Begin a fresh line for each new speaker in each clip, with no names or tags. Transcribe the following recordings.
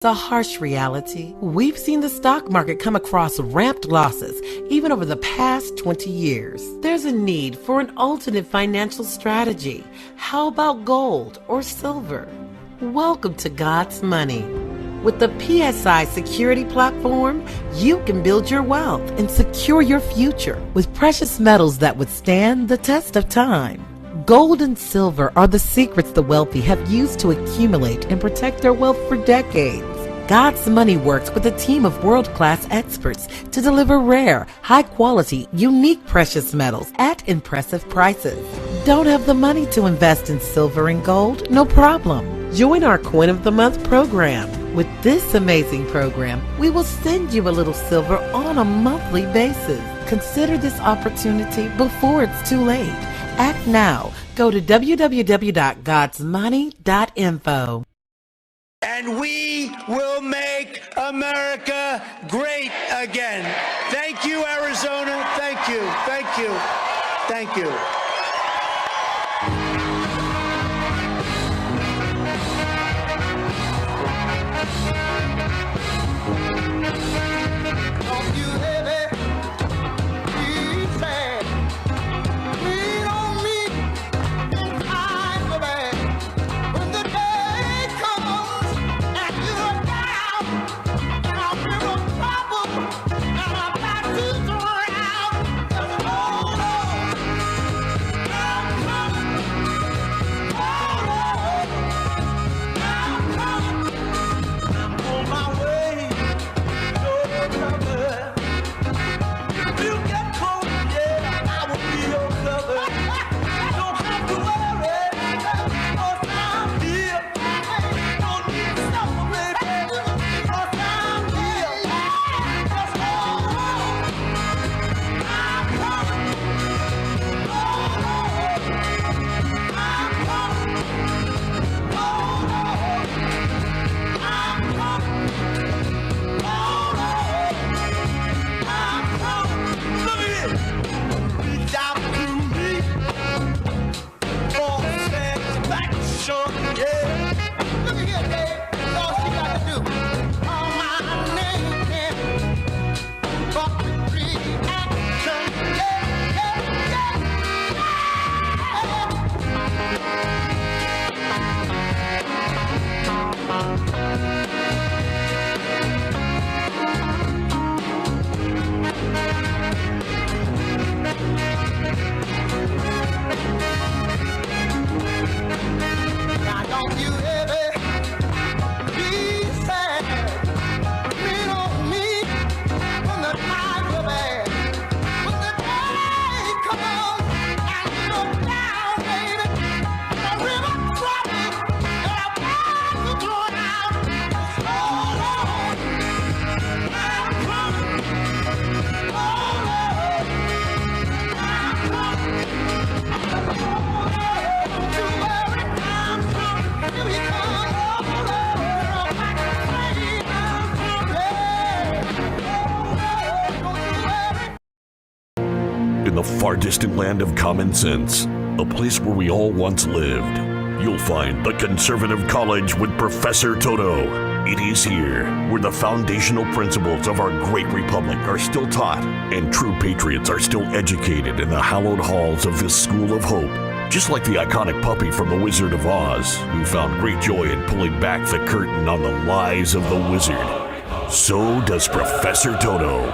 It's a harsh reality. We've seen the stock market come across ramped losses, even over the past 20 years. There's a need for an alternate financial strategy. How about gold or silver? Welcome to God's Money. With the PSI security platform, you can build your wealth and secure your future with precious metals that withstand the test of time. Gold and silver are the secrets the wealthy have used to accumulate and protect their wealth for decades. God's Money works with a team of world-class experts to deliver rare, high-quality, unique precious metals at impressive prices. Don't have the money to invest in silver and gold? No problem. Join our Coin of the Month program. With this amazing program, we will send you a little silver on a monthly basis. Consider this opportunity before it's too late. Act now. Go to www.godsmoney.info.
And we will make America great again. Thank you, Arizona. Thank you. Thank you. Thank you.
In the far distant land of common sense, a place where we all once lived, you'll find the Conservative College with Professor Toto. It is here where the foundational principles of our great republic are still taught and true patriots are still educated in the hallowed halls of this school of hope. Just like the iconic puppy from The Wizard of Oz, who found great joy in pulling back the curtain on the lies of the wizard, so does Professor Toto.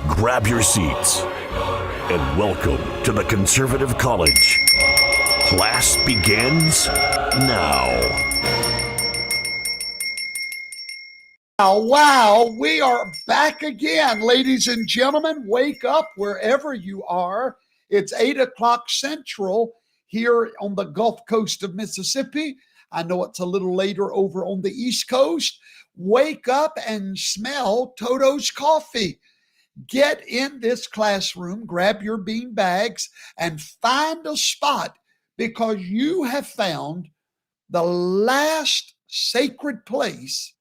Grab your seats and welcome to the Conservative College. Class begins now.
Wow, we are back again, ladies and gentlemen. Wake up wherever you are. It's 8 o'clock Central here on the Gulf Coast of Mississippi. I know it's a little later over on the East Coast. Wake up and smell Toto's coffee. Get in this classroom, grab your bean bags, and find a spot because you have found the last sacred place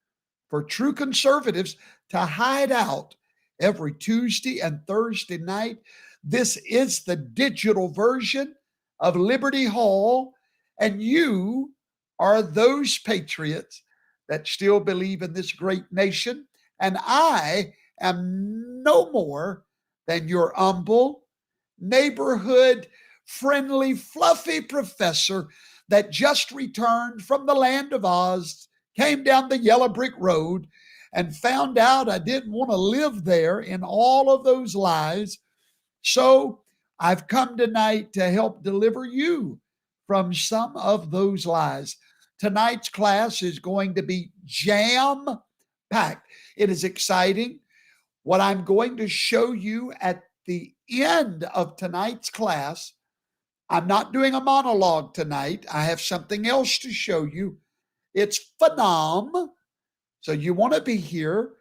for true conservatives to hide out every Tuesday and Thursday night. This is the digital version of Liberty Hall, and you are those patriots that still believe in this great nation. And I am no more than your humble, neighborhood, friendly, fluffy professor that just returned from the land of Oz, came down the yellow brick road, and found out I didn't want to live there in all of those lies. So I've come tonight to help deliver you from some of those lies. Tonight's class is going to be jam packed. It is exciting. What I'm going to show you at the end of tonight's class, I'm not doing a monologue tonight. I have something else to show you. It's phenom. So you want to be here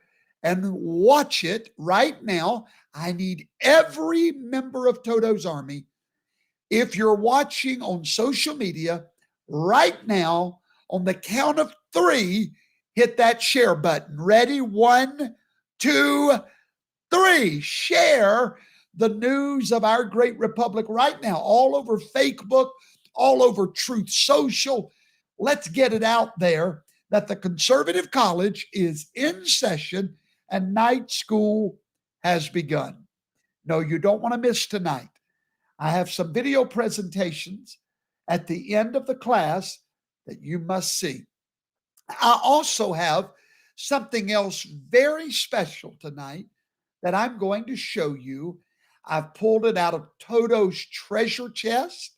and watch it right now. I need every member of Toto's Army. If you're watching on social media right now, on the count of 3, hit that share button. Ready? 1, 2, 3. Share the news of our great republic right now, all over Facebook, all over Truth Social. Let's get it out there that the conservative college is in session and night school has begun. No, you don't want to miss tonight. I have some video presentations at the end of the class that you must see. I also have something else very special tonight that I'm going to show you. I've pulled it out of Toto's treasure chest,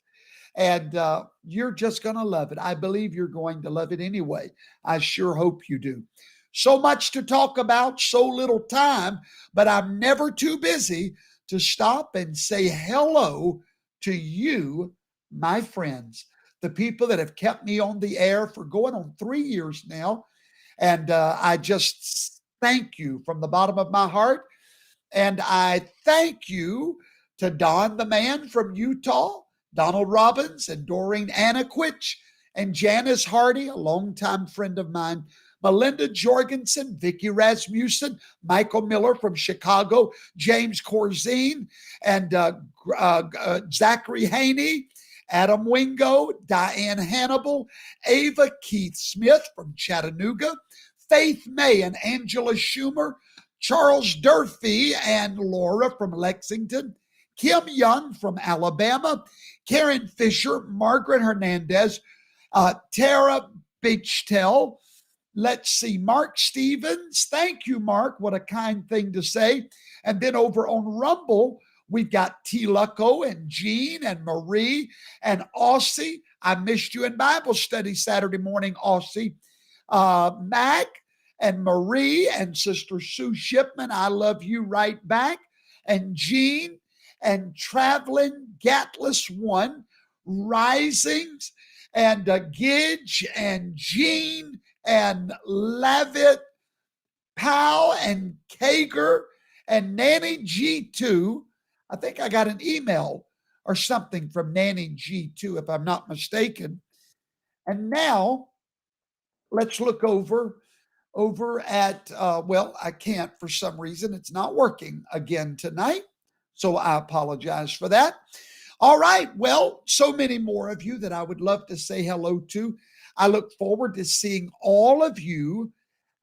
and you're just going to love it. I believe you're going to love it anyway. I sure hope you do. So much to talk about, so little time, but I'm never too busy to stop and say hello to you, my friends, the people that have kept me on the air for going on 3 years now. And I just thank you from the bottom of my heart. And I thank you to Don the man from Utah, Donald Robbins, and Doreen Anaquich, and Janice Hardy, a longtime friend of mine, Melinda Jorgensen, Vicky Rasmussen, Michael Miller from Chicago, James Corzine, and Zachary Haney, Adam Wingo, Diane Hannibal, Ava Keith Smith from Chattanooga, Faith May and Angela Schumer, Charles Durfee and Laura from Lexington, Kim Young from Alabama, Karen Fisher, Margaret Hernandez, Tara Bichtel. Let's see, Mark Stevens. Thank you, Mark. What a kind thing to say. And then over on Rumble, we've got T. Lucko and Jean and Marie and Aussie. I missed you in Bible study Saturday morning, Aussie. Mac and Marie and Sister Sue Shipman. I love you right back. And Jean and Traveling Gatless One, Risings, and Gidge and Jean and Levitt, Powell and Kager and Nanny G2. I think I got an email or something from Nanny G2, if I'm not mistaken. And now let's look over at, I can't for some reason. It's not working again tonight. So I apologize for that. All right. Well, so many more of you that I would love to say hello to. I look forward to seeing all of you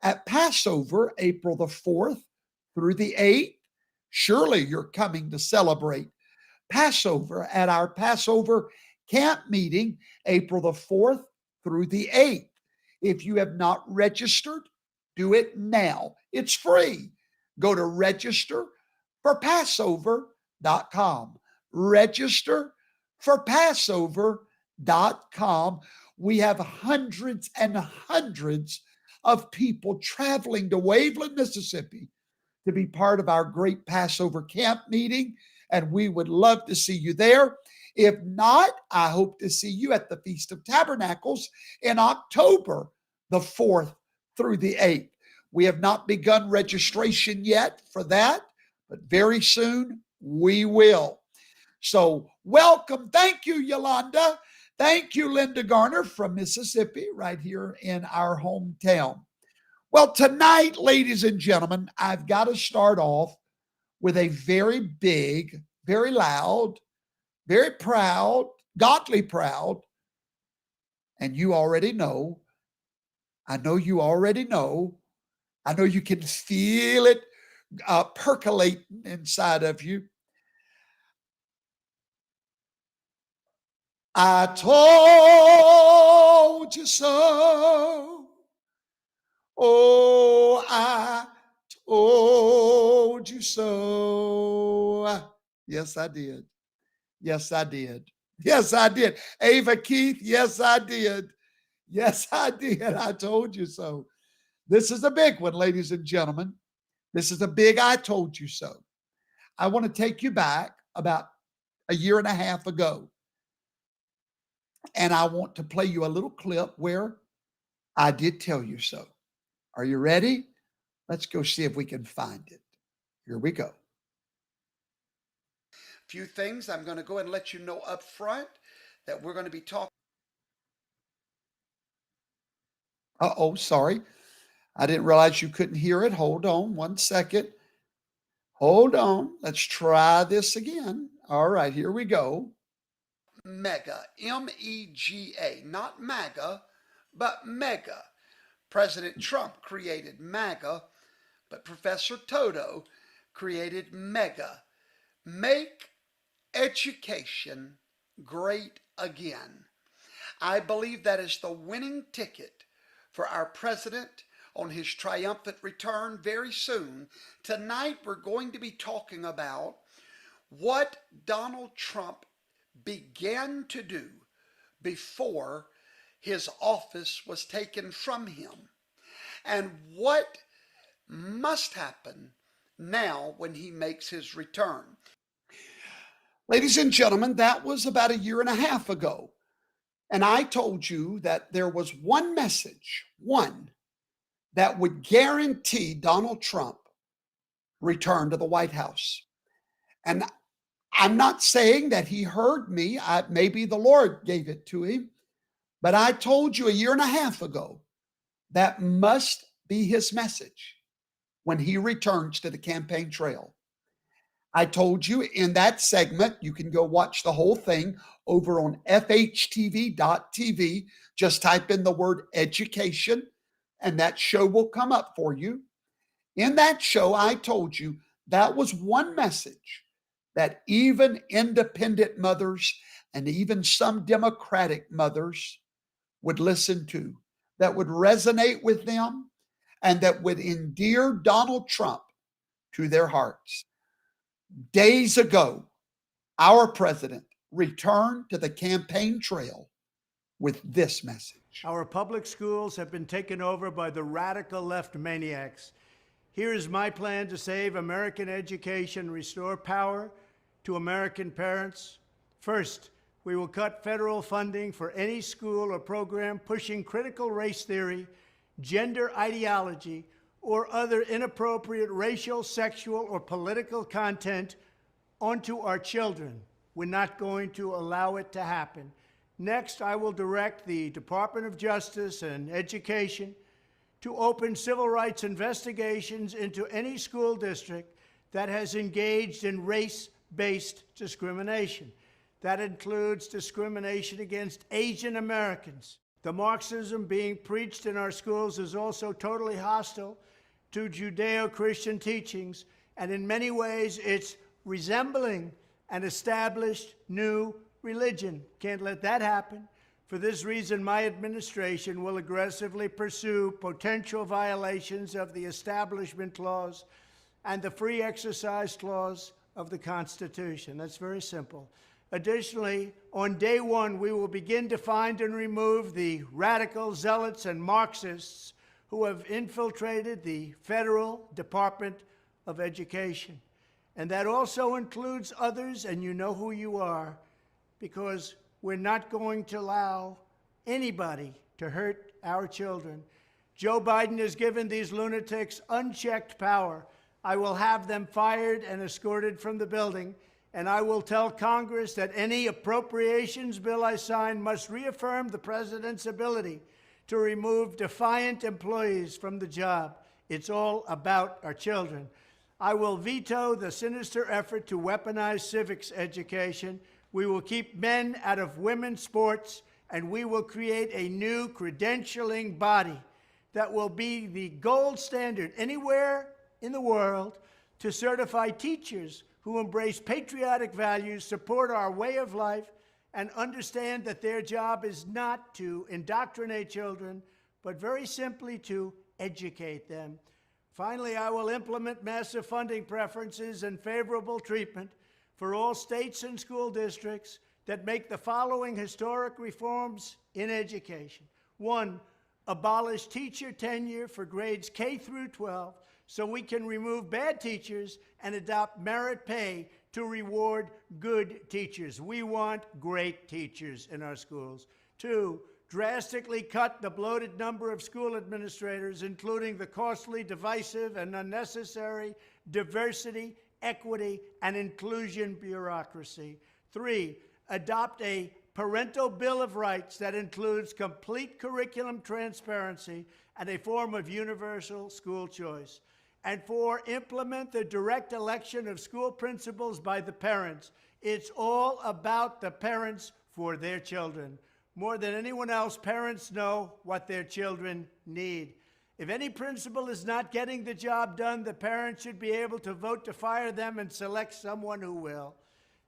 at Passover, April the 4th through the 8th. Surely you're coming to celebrate Passover at our Passover camp meeting, April the 4th through the 8th. If you have not registered, do it now. It's free. Go to registerforpassover.com. Registerforpassover.com. We have hundreds and hundreds of people traveling to Waveland, Mississippi to be part of our great Passover camp meeting, and we would love to see you there. If not, I hope to see you at the Feast of Tabernacles in October the 4th through the 8th. We have not begun registration yet for that, but very soon we will. So welcome. Thank you, Yolanda. Thank you, Linda Garner from Mississippi, right here in our hometown. Well, tonight, ladies and gentlemen, I've got to start off with a very big, very loud, very proud, godly proud, and you already know, I know you already know. I know you can feel it percolating inside of you. I told you so. Oh, I told you so. Yes, I did. Yes, I did. Yes, I did. Ava Keith, yes, I did. Yes, I did. I told you so. This is a big one, ladies and gentlemen. This is a big I told you so. I want to take you back about a year and a half ago. And I want to play you a little clip where I did tell you so. Are you ready? Let's go see if we can find it. Here we go. Few things I'm going to go and let you know up front that we're going to be talking. Uh-oh, sorry. I didn't realize you couldn't hear it. Hold on one second. Hold on. Let's try this again. All right, here we go. Mega, M-E-G-A, not MAGA, but mega. President Trump created MAGA, but Professor Toto created mega. Make education great again. I believe that is the winning ticket for our president on his triumphant return very soon. Tonight we're going to be talking about what Donald Trump began to do before his office was taken from him, and what must happen now when he makes his return. Ladies and gentlemen, that was about a year and a half ago. And I told you that there was one message, one, that would guarantee Donald Trump return to the White House. And I'm not saying that he heard me. Maybe the Lord gave it to him. But I told you a year and a half ago that must be his message when he returns to the campaign trail. I told you in that segment, you can go watch the whole thing over on fhtv.tv. Just type in the word education, and that show will come up for you. In that show, I told you that was one message that even independent mothers and even some Democratic mothers would listen to, that would resonate with them, and that would endear Donald Trump to their hearts. Days ago, our president returned to the campaign trail with this message.
Our public schools have been taken over by the radical left maniacs. Here is my plan to save American education, restore power to American parents. First, we will cut federal funding for any school or program pushing critical race theory, gender ideology, or other inappropriate racial, sexual, or political content onto our children. We're not going to allow it to happen. Next, I will direct the Department of Justice and Education to open civil rights investigations into any school district that has engaged in race-based discrimination. That includes discrimination against Asian Americans. The Marxism being preached in our schools is also totally hostile to Judeo-Christian teachings, and in many ways it's resembling an established new religion. Can't let that happen. For this reason, my administration will aggressively pursue potential violations of the Establishment Clause and the Free Exercise Clause of the Constitution. That's very simple. Additionally, on day one, we will begin to find and remove the radical zealots and Marxists who have infiltrated the Federal Department of Education. And that also includes others, and you know who you are, because we're not going to allow anybody to hurt our children. Joe Biden has given these lunatics unchecked power. I will have them fired and escorted from the building, and I will tell Congress that any appropriations bill I sign must reaffirm the president's ability to remove defiant employees from the job. It's all about our children. I will veto the sinister effort to weaponize civics education. We will keep men out of women's sports, and we will create a new credentialing body that will be the gold standard anywhere in the world to certify teachers who embrace patriotic values, support our way of life, and understand that their job is not to indoctrinate children, but very simply to educate them. Finally, I will implement massive funding preferences and favorable treatment for all states and school districts that make the following historic reforms in education. 1, abolish teacher tenure for grades K through 12 so we can remove bad teachers and adopt merit pay to reward good teachers. We want great teachers in our schools. 2, drastically cut the bloated number of school administrators, including the costly, divisive, and unnecessary diversity, equity, and inclusion bureaucracy. 3, adopt a parental bill of rights that includes complete curriculum transparency and a form of universal school choice. And 4, implement the direct election of school principals by the parents. It's all about the parents for their children. More than anyone else, parents know what their children need. If any principal is not getting the job done, the parents should be able to vote to fire them and select someone who will.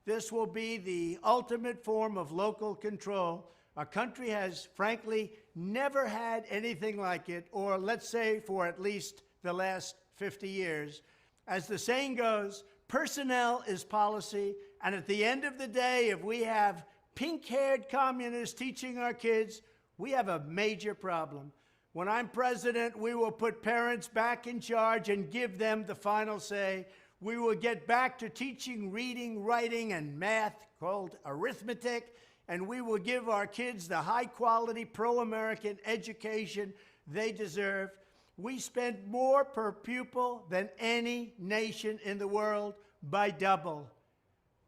This will be the ultimate form of local control. Our country has, frankly, never had anything like it, or let's say for at least the last 50 years. As the saying goes, personnel is policy, and at the end of the day, if we have pink-haired communists teaching our kids, we have a major problem. When I'm president, we will put parents back in charge and give them the final say. We will get back to teaching reading, writing, and math, called arithmetic, and we will give our kids the high-quality, pro-American education they deserve. We spend more per pupil than any nation in the world by double.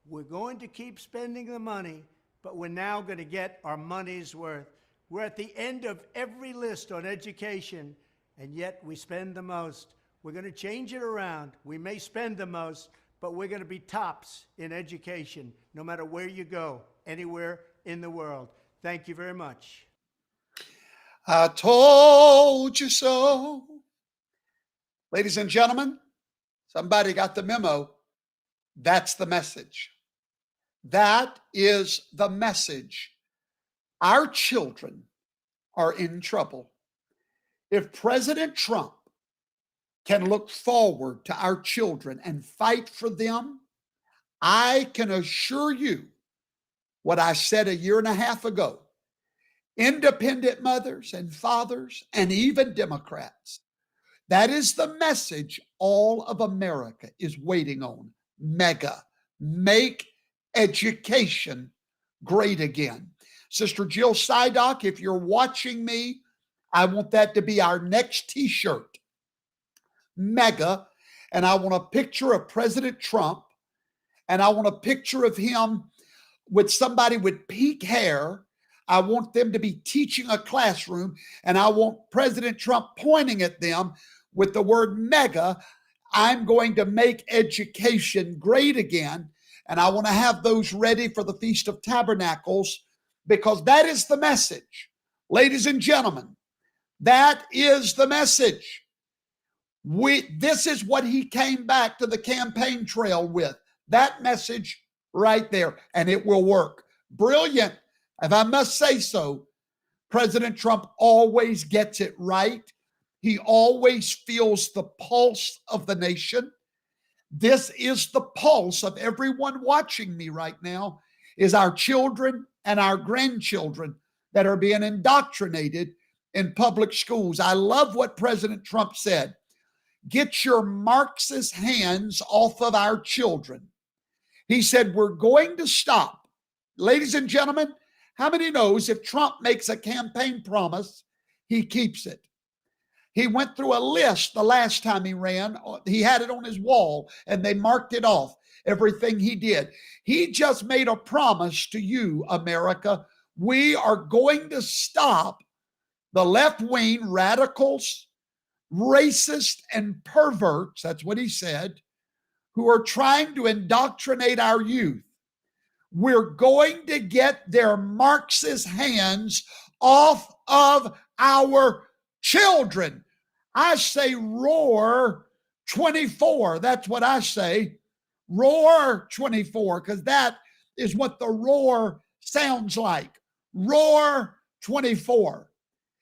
We're going to keep spending the money, but we're now going to get our money's worth. We're at the end of every list on education, and yet we spend the most. We're going to change it around. We may spend the most, but we're going to be tops in education, no matter where you go, anywhere in the world. Thank you very much.
I told you so. Ladies and gentlemen, somebody got the memo. That's the message. That is the message. Our children are in trouble. If President Trump can look forward to our children and fight for them, I can assure you what I said a year and a half ago. Independent mothers and fathers, and even Democrats. That is the message all of America is waiting on. MEGA, make education great again. Sister Jill Sydock, if you're watching me, I want that to be our next t-shirt. MEGA, and I want a picture of President Trump, and I want a picture of him with somebody with pink hair. I want them to be teaching a classroom, and I want President Trump pointing at them with the word MEGA. I'm going to make education great again, and I want to have those ready for the Feast of Tabernacles, because that is the message. Ladies and gentlemen, that is the message. This is what he came back to the campaign trail with. That message right there, and it will work. Brilliant. If I must say so, President Trump always gets it right. He always feels the pulse of the nation. This is the pulse of everyone watching me right now, is our children and our grandchildren that are being indoctrinated in public schools. I love what President Trump said. Get your Marxist hands off of our children. He said, we're going to stop. Ladies and gentlemen, how many knows if Trump makes a campaign promise, he keeps it? He went through a list the last time he ran. He had it on his wall, and they marked it off, everything he did. He just made a promise to you, America. We are going to stop the left-wing radicals, racists, and perverts, that's what he said, who are trying to indoctrinate our youth. We're going to get their Marxist hands off of our Children, I say roar 24. That's what I say. Roar 24, because that is what the roar sounds like. Roar 24.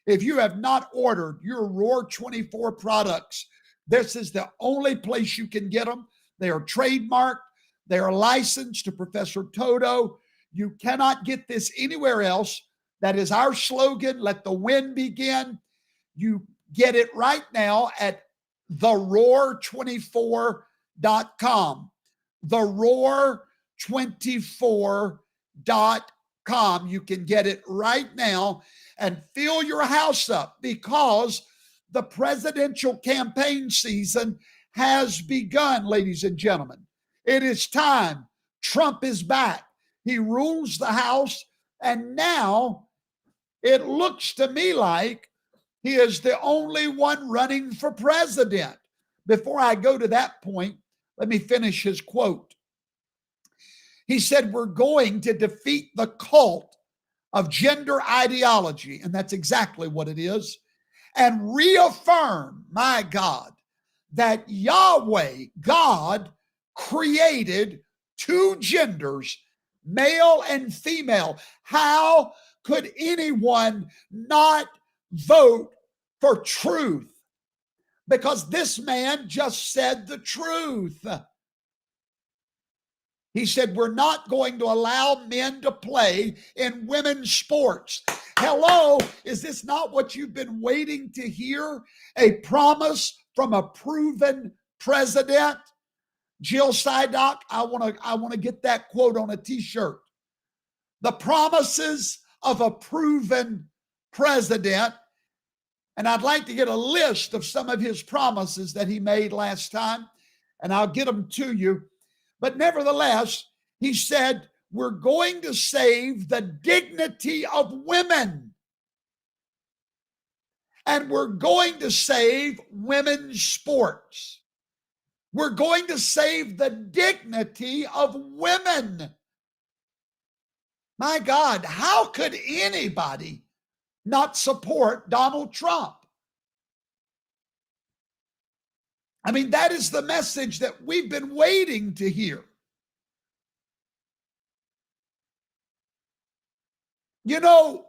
If you have not ordered your Roar 24 products, this is the only place you can get them. They are trademarked. They are licensed to Professor Toto. You cannot get this anywhere else. That is our slogan. Let the win begin. You get it right now at theroar24.com. Theroar24.com. You can get it right now and fill your house up, because the presidential campaign season has begun, ladies and gentlemen. It is time. Trump is back. He rules the House, and now it looks to me like he is the only one running for president. Before I go to that point, let me finish his quote. He said, we're going to defeat the cult of gender ideology, and that's exactly what it is, and reaffirm, my God, that Yahweh, God, created two genders, male and female. How could anyone not vote for truth? Because this man just said the truth. He said, we're not going to allow men to play in women's sports. Hello, is this not what you've been waiting to hear? A promise from a proven president? Jill Sidock, I want to get that quote on a t-shirt. The promises of a proven president. And I'd like to get a list of some of his promises that he made last time, and I'll get them to you. But nevertheless, he said, we're going to save the dignity of women. And we're going to save women's sports. We're going to save the dignity of women. My God, how could anybody not support Donald Trump? I mean, that is the message that we've been waiting to hear. You know,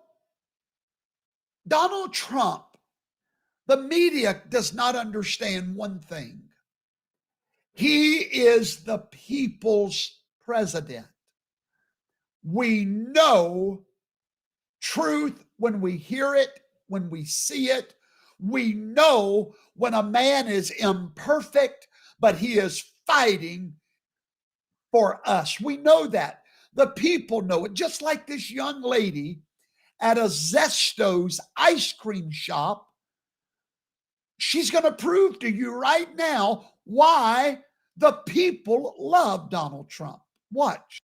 Donald Trump, the media does not understand one thing. He is the people's president. We know truth when we hear it, when we see it. We know when a man is imperfect, but he is fighting for us. We know that. The people know it. Just like this young lady at a Zesto's ice cream shop. She's going to prove to you right now why the people love Donald Trump. Watch.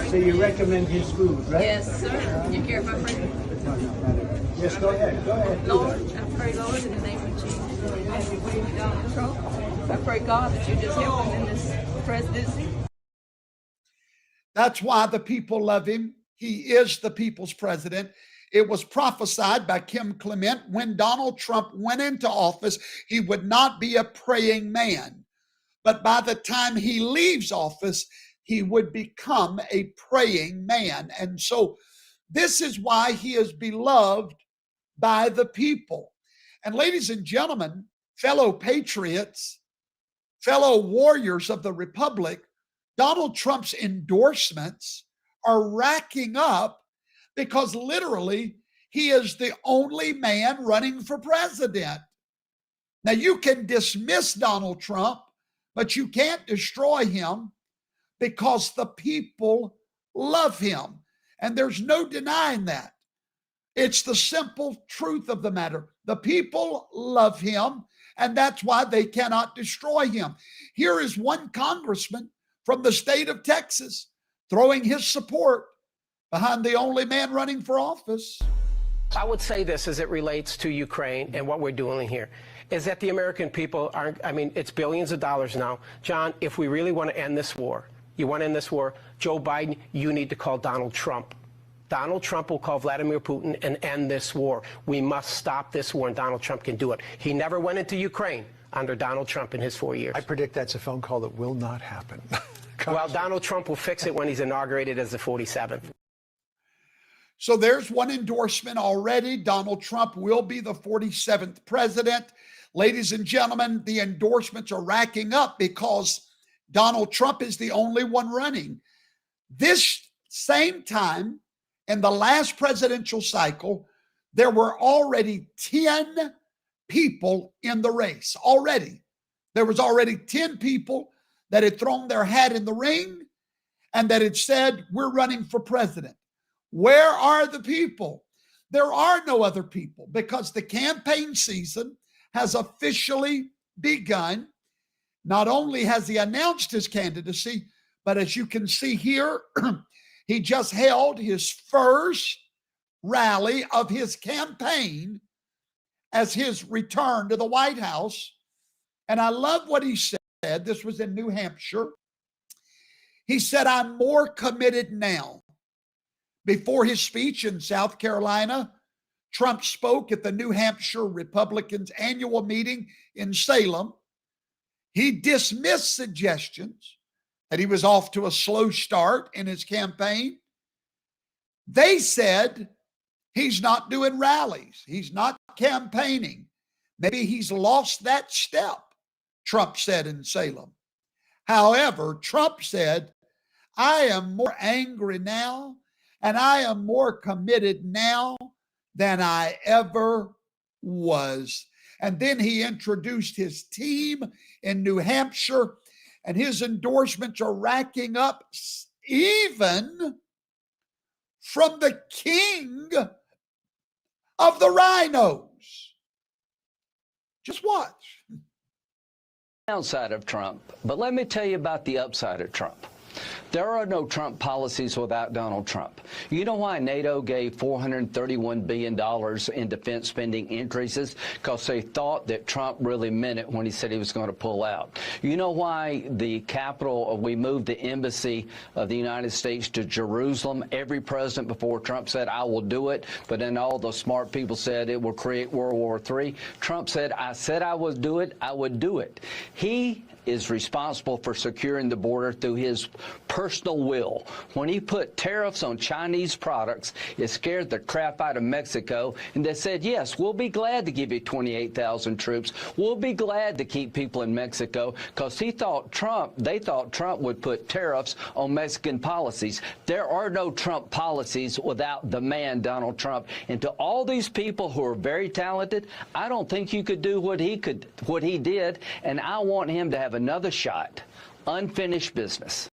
So you recommend his food, right?
Yes, sir. You care about prayer?
Yes, go ahead. Go ahead.
Lord, I pray, Lord, in the name of Jesus, as we pray for Donald Trump, I pray, God, that you just help him in this presidency.
That's why the people love him. He is the people's president. It was prophesied by Kim Clement when Donald Trump went into office, he would not be a praying man. But by the time he leaves office, he would become a praying man. And so this is why he is beloved by the people. And ladies and gentlemen, fellow patriots, fellow warriors of the Republic, Donald Trump's endorsements are racking up because literally he is the only man running for president. Now you can dismiss Donald Trump, but you can't destroy him because the people love him. And there's no denying that. It's the simple truth of the matter. The people love him, and that's why they cannot destroy him. Here is one congressman from the state of Texas throwing his support behind the only man running for office.
I would say this as it relates to Ukraine and what we're doing here, is that the American people aren't, I mean, it's billions of dollars now. John, if we really want to end this war, you want to end this war, Joe Biden, you need to call Donald Trump Donald Trump will call Vladimir Putin and end this war. We must stop this war, and Donald Trump can do it. He never went into Ukraine under Donald Trump in his 4 years.
I predict that's a phone call that will not happen.
Well, Donald Trump will fix it when he's inaugurated as the 47th.
So there's one endorsement already. Donald Trump will be the 47th president. Ladies and gentlemen, the endorsements are racking up because Donald Trump is the only one running. This same time, in the last presidential cycle, there were already 10 people in the race. Already. There was already 10 people that had thrown their hat in the ring and that had said, we're running for president. Where are the people? There are no other people because the campaign season has officially begun. Not only has he announced his candidacy, but as you can see here, he just held his first rally of his campaign as his return to the White House. And I love what he said. This was in New Hampshire. He said, I'm more committed now. Before his speech in South Carolina, Trump spoke at the New Hampshire Republicans' annual meeting in Salem. He dismissed suggestions that he was off to a slow start in his campaign. They said he's not doing rallies. He's not campaigning. Maybe he's lost that step, Trump said in Salem. However, Trump said, I am more angry now and I am more committed now than I ever was. And then he introduced his team in New Hampshire, and his endorsements are racking up even from the king of the rhinos. Just watch.
Downside of Trump, but let me tell you about the upside of Trump. There are no Trump policies without Donald Trump. You know why NATO gave $431 billion in defense spending increases? Because they thought that Trump really meant it when he said he was going to pull out. You know why the capital, we moved the embassy of the United States to Jerusalem? Every president before Trump said, I will do it. But then all the smart people said it will create World War III. Trump said I would do it. I would do it. He is responsible for securing the border through his personal will. When he put tariffs on Chinese products, it scared the crap out of Mexico, and they said, yes, we'll be glad to give you 28,000 troops. We'll be glad to keep people in Mexico, because they thought Trump would put tariffs on Mexican policies. There are no Trump policies without the man, Donald Trump. And to all these people who are very talented, I don't think you could do what he did, and I want him to have another shot. Unfinished business.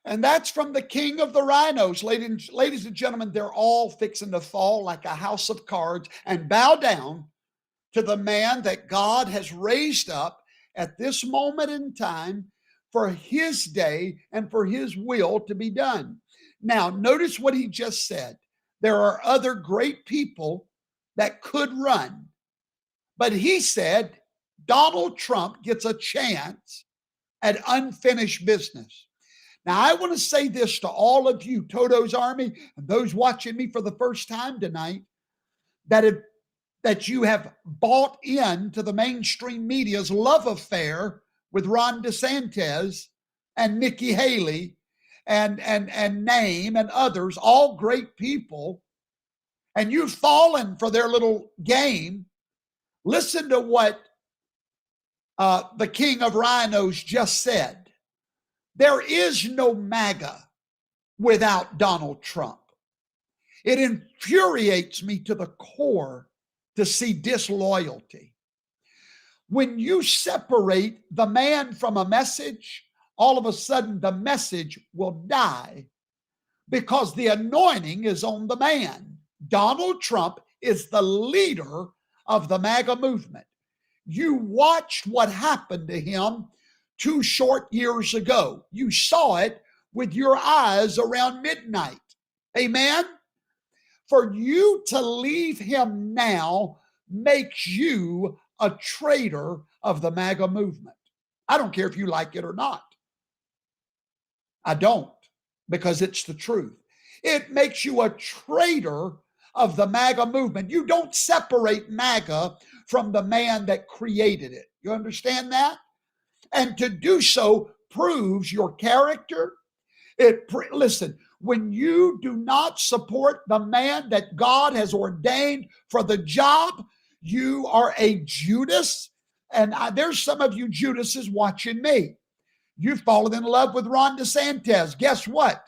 And that's from the king of the rhinos. Ladies and gentlemen, they're all fixing to fall like a house of cards and bow down to the man that God has raised up at this moment in time for his day and for his will to be done. Now, notice what he just said. There are other great people that could run, but he said Donald Trump gets a chance at unfinished business. Now, I want to say this to all of you, Toto's Army, and those watching me for the first time tonight, that you have bought into the mainstream media's love affair with Ron DeSantis and Nikki Haley and Name and others, all great people, and you've fallen for their little game. Listen to what the king of rhinos just said. There is no MAGA without Donald Trump. It infuriates me to the core to see disloyalty. When you separate the man from a message, all of a sudden the message will die because the anointing is on the man. Donald Trump is the leader of the MAGA movement. You watched what happened to him 2 short years ago. You saw it with your eyes around midnight. Amen? For you to leave him now makes you a traitor of the MAGA movement. I don't care if you like it or not. I don't, because it's the truth. It makes you a traitor of the MAGA movement. You don't separate MAGA from the man that created it. You understand that? And to do so proves your character. Listen, when you do not support the man that God has ordained for the job, you are a Judas. And there's some of you Judases watching me. You've fallen in love with Ron DeSantis. Guess what?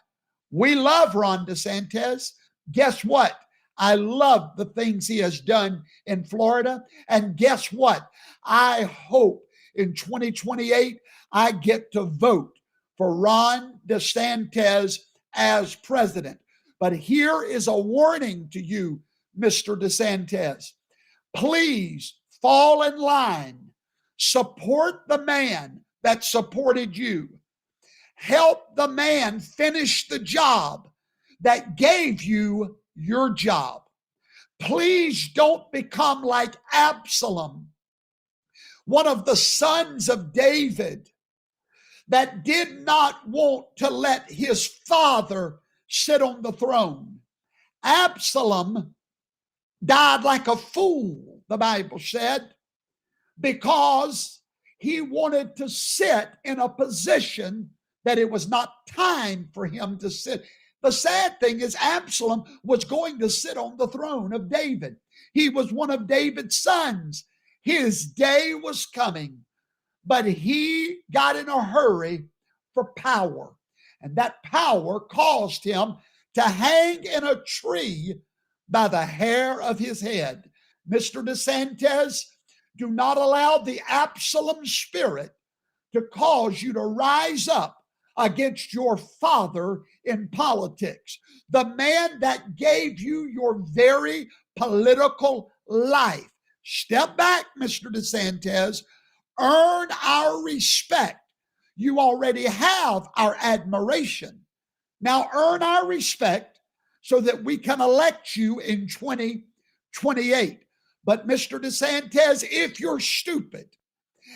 We love Ron DeSantis. Guess what? I love the things he has done in Florida. And guess what? I hope in 2028, I get to vote for Ron DeSantis as president. But here is a warning to you, Mr. DeSantis. Please fall in line. Support the man that supported you. Help the man finish the job that gave you your job. Please don't become like Absalom, one of the sons of David that did not want to let his father sit on the throne. Absalom died like a fool, the Bible said, because he wanted to sit in a position that it was not time for him to sit. The sad thing is Absalom was going to sit on the throne of David. He was one of David's sons. His day was coming, but he got in a hurry for power. And that power caused him to hang in a tree by the hair of his head. Mr. DeSantis, do not allow the Absalom spirit to cause you to rise up against your father in politics. The man that gave you your very political life. Step back, Mr. DeSantis. Earn our respect. You already have our admiration. Now earn our respect so that we can elect you in 2028. But Mr. DeSantis, if you're stupid,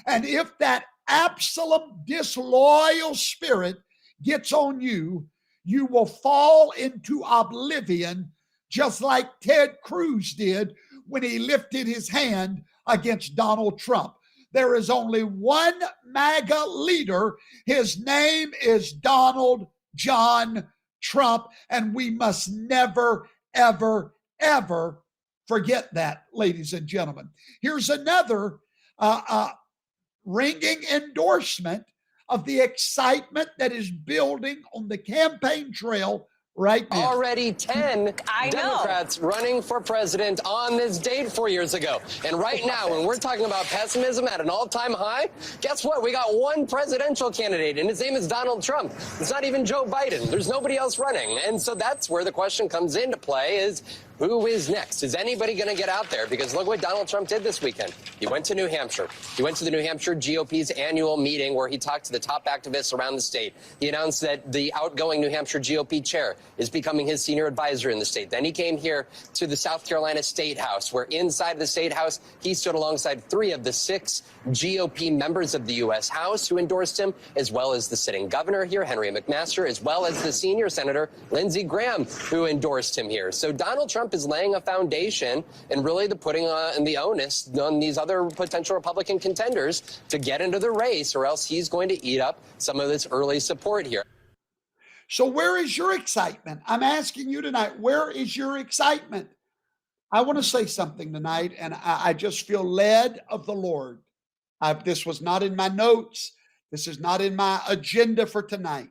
and if that Absalom disloyal spirit gets on you, you will fall into oblivion just like Ted Cruz did when he lifted his hand against Donald Trump. There is only one MAGA leader. His name is Donald John Trump, and we must never, ever, ever forget that, ladies and gentlemen. Here's another ringing endorsement of the excitement that is building on the campaign trail right now.
Already 10 Democrats running for president on this date 4 years ago. And right now, when we're talking about pessimism at an all-time high, guess what? We got one presidential candidate, and his name is Donald Trump. It's not even Joe Biden. There's nobody else running. And so that's where the question comes into play is, who is next? Is anybody going to get out there? Because look what Donald Trump did this weekend. He went to New Hampshire. He went to the New Hampshire GOP's annual meeting where he talked to the top activists around the state. He announced that the outgoing New Hampshire GOP chair is becoming his senior advisor in the state. Then he came here to the South Carolina State House, where inside the State House, he stood alongside 3 of the 6 GOP members of the U.S. House who endorsed him, as well as the sitting governor here, Henry McMaster, as well as the senior senator, Lindsey Graham, who endorsed him here. So Donald Trump is laying a foundation and really putting the onus on these other potential Republican contenders to get into the race, or else he's going to eat up some of this early support here.
So where is your excitement? I'm asking you tonight, where is your excitement? I want to say something tonight, and I just feel led of the Lord. This was not in my notes. This is not in my agenda for tonight.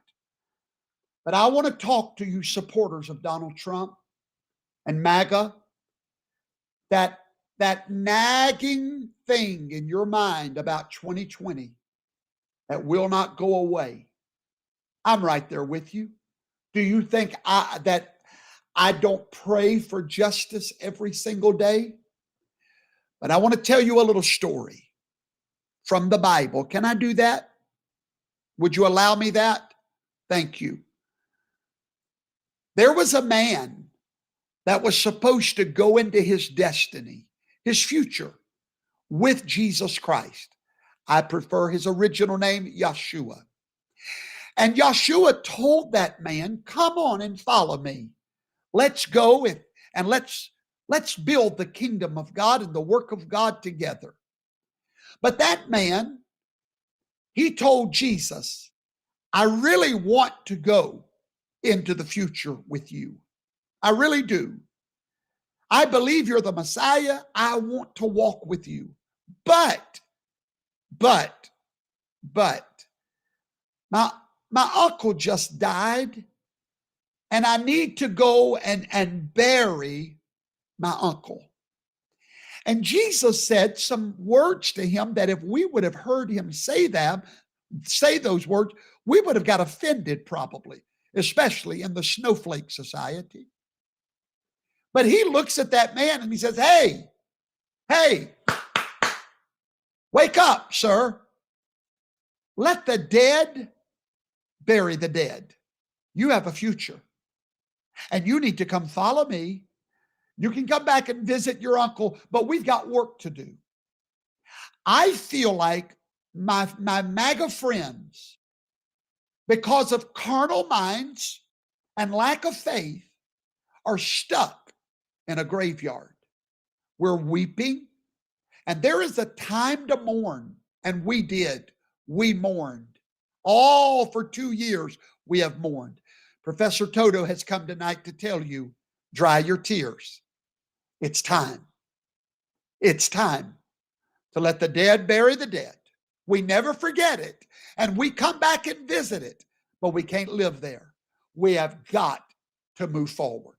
But I want to talk to you supporters of Donald Trump and MAGA, that nagging thing in your mind about 2020 that will not go away. I'm right there with you. Do you think that I don't pray for justice every single day? But I want to tell you a little story from the Bible. Can I do that? Would you allow me that? Thank you. There was a man that was supposed to go into his destiny, his future, with Jesus Christ. I prefer his original name, Yeshua. And Yeshua told that man, come on and follow me. Let's go and let's build the kingdom of God and the work of God together. But that man, he told Jesus, I really want to go into the future with you. I really do. I believe you're the Messiah. I want to walk with you. But, my uncle just died, and I need to go and bury my uncle. And Jesus said some words to him that if we would have heard him say those words, we would have got offended probably, especially in the snowflake society. But he looks at that man and he says, hey, wake up, sir. Let the dead bury the dead. You have a future, and you need to come follow me. You can come back and visit your uncle, but we've got work to do. I feel like my MAGA friends, because of carnal minds and lack of faith, are stuck in a graveyard. We're weeping, and there is a time to mourn, and we did. We mourned. All for 2 years, we have mourned. Professor Toto has come tonight to tell you, dry your tears. It's time. It's time to let the dead bury the dead. We never forget it, and we come back and visit it, but we can't live there. We have got to move forward.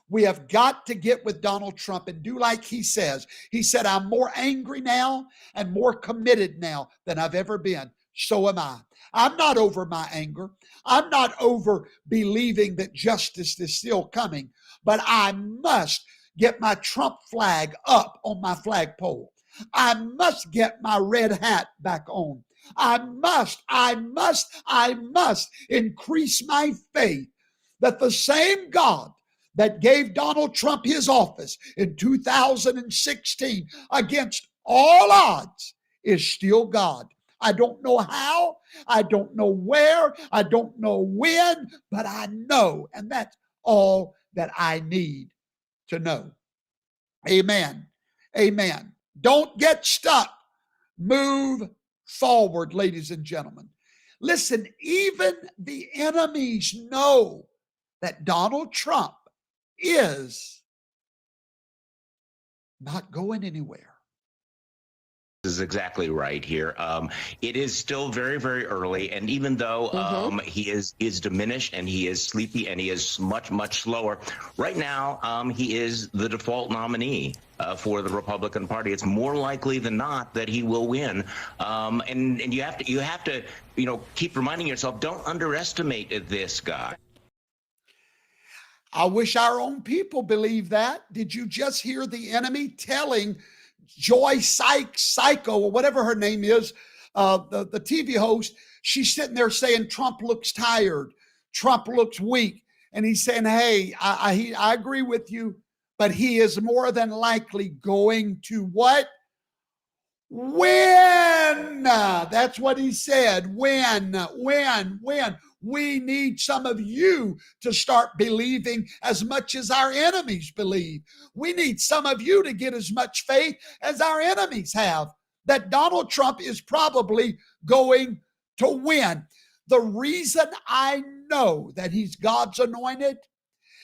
We have got to get with Donald Trump and do like he says. He said, I'm more angry now and more committed now than I've ever been. So am I. I'm not over my anger. I'm not over believing that justice is still coming, but I must get my Trump flag up on my flagpole. I must get my red hat back on. I must increase my faith that the same God that gave Donald Trump his office in 2016 against all odds is still God. I don't know how, I don't know where, I don't know when, but I know, and that's all that I need to know. Amen. Amen. Don't get stuck. Move forward, ladies and gentlemen. Listen, even the enemies know that Donald Trump is not going anywhere.
Is exactly right here. It is still very, very early, and even though he is diminished and he is sleepy and he is much slower, right now he is the default nominee for the Republican Party. It's more likely than not that he will win, and you have to keep reminding yourself, don't underestimate this guy.
I wish our own people believed that. Did you just hear the enemy telling Joy Psycho, or whatever her name is, the TV host? She's sitting there saying Trump looks tired, Trump looks weak, and he's saying, hey, I agree with you, but he is more than likely going to what? Win. That's what he said. Win. We need some of you to start believing as much as our enemies believe. We need some of you to get as much faith as our enemies have, that Donald Trump is probably going to win. The reason I know that he's God's anointed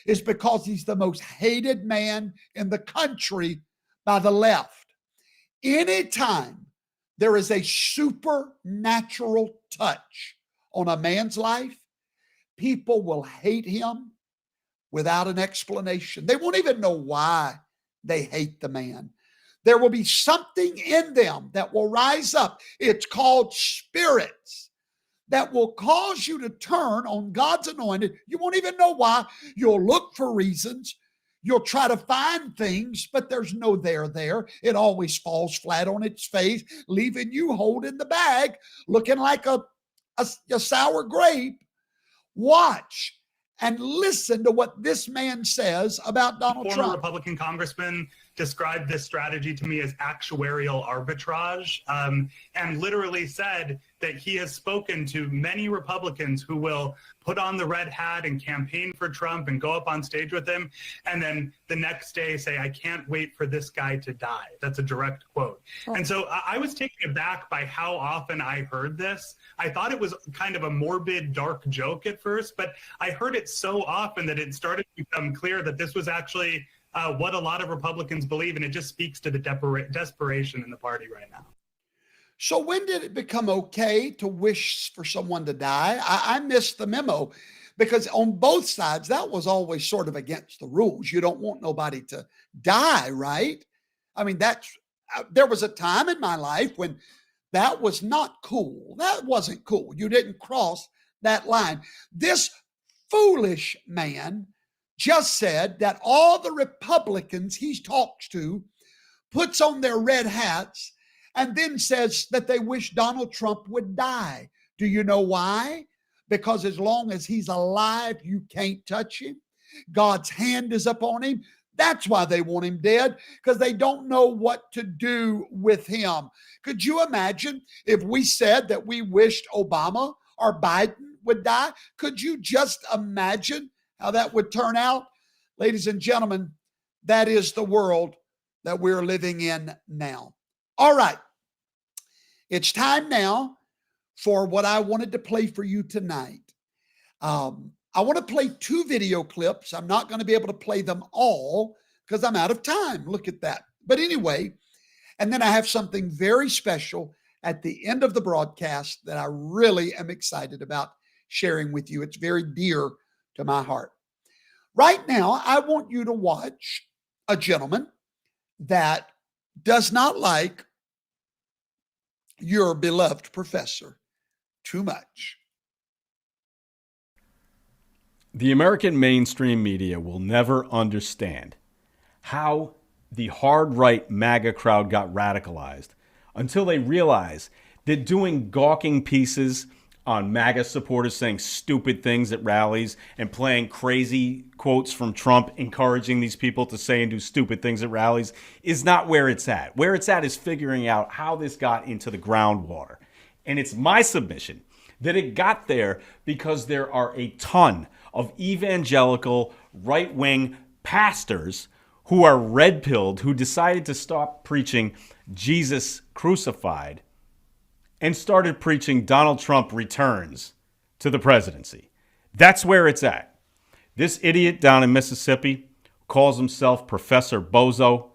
is because he's the most hated man in the country by the left. Anytime there is a supernatural touch on a man's life, people will hate him without an explanation. They won't even know why they hate the man. There will be something in them that will rise up. It's called spirits that will cause you to turn on God's anointed. You won't even know why. You'll look for reasons. You'll try to find things, but there's no there. It always falls flat on its face, leaving you holding the bag, looking like a sour grape. Watch and listen to what this man says about Donald Trump.
Former Republican congressman described this strategy to me as actuarial arbitrage, and literally said that he has spoken to many Republicans who will put on the red hat and campaign for Trump and go up on stage with him, and then the next day say, I can't wait for this guy to die. That's a direct quote. Oh. And so I was taken aback by how often I heard this. I thought it was kind of a morbid, dark joke at first, but I heard it so often that it started to become clear that this was actually what a lot of Republicans believe, and it just speaks to the desperation in the party right now.
So when did it become okay to wish for someone to die? I missed the memo, because on both sides, that was always sort of against the rules. You don't want nobody to die, right? I mean, there was a time in my life when that was not cool. That wasn't cool. You didn't cross that line. This foolish man just said that all the Republicans he talks to puts on their red hats and then says that they wish Donald Trump would die. Do you know why? Because as long as he's alive, you can't touch him. God's hand is upon him. That's why they want him dead, because they don't know what to do with him. Could you imagine if we said that we wished Obama or Biden would die? Could you just imagine how that would turn out? Ladies and gentlemen, that is the world that we're living in now. All right. It's time now for what I wanted to play for you tonight. I want to play 2 video clips. I'm not going to be able to play them all because I'm out of time. Look at that. But anyway, and then I have something very special at the end of the broadcast that I really am excited about sharing with you. It's very dear to my heart. Right now, I want you to watch a gentleman that does not like your beloved professor too much.
The American mainstream media will never understand how the hard-right MAGA crowd got radicalized until they realize that doing gawking pieces on MAGA supporters saying stupid things at rallies and playing crazy quotes from Trump, encouraging these people to say and do stupid things at rallies, is not where it's at. Where it's at is figuring out how this got into the groundwater. And it's my submission that it got there because there are a ton of evangelical right-wing pastors who are red-pilled, who decided to stop preaching Jesus crucified and started preaching Donald Trump returns to the presidency. That's where it's at. This idiot down in Mississippi calls himself Professor Bozo,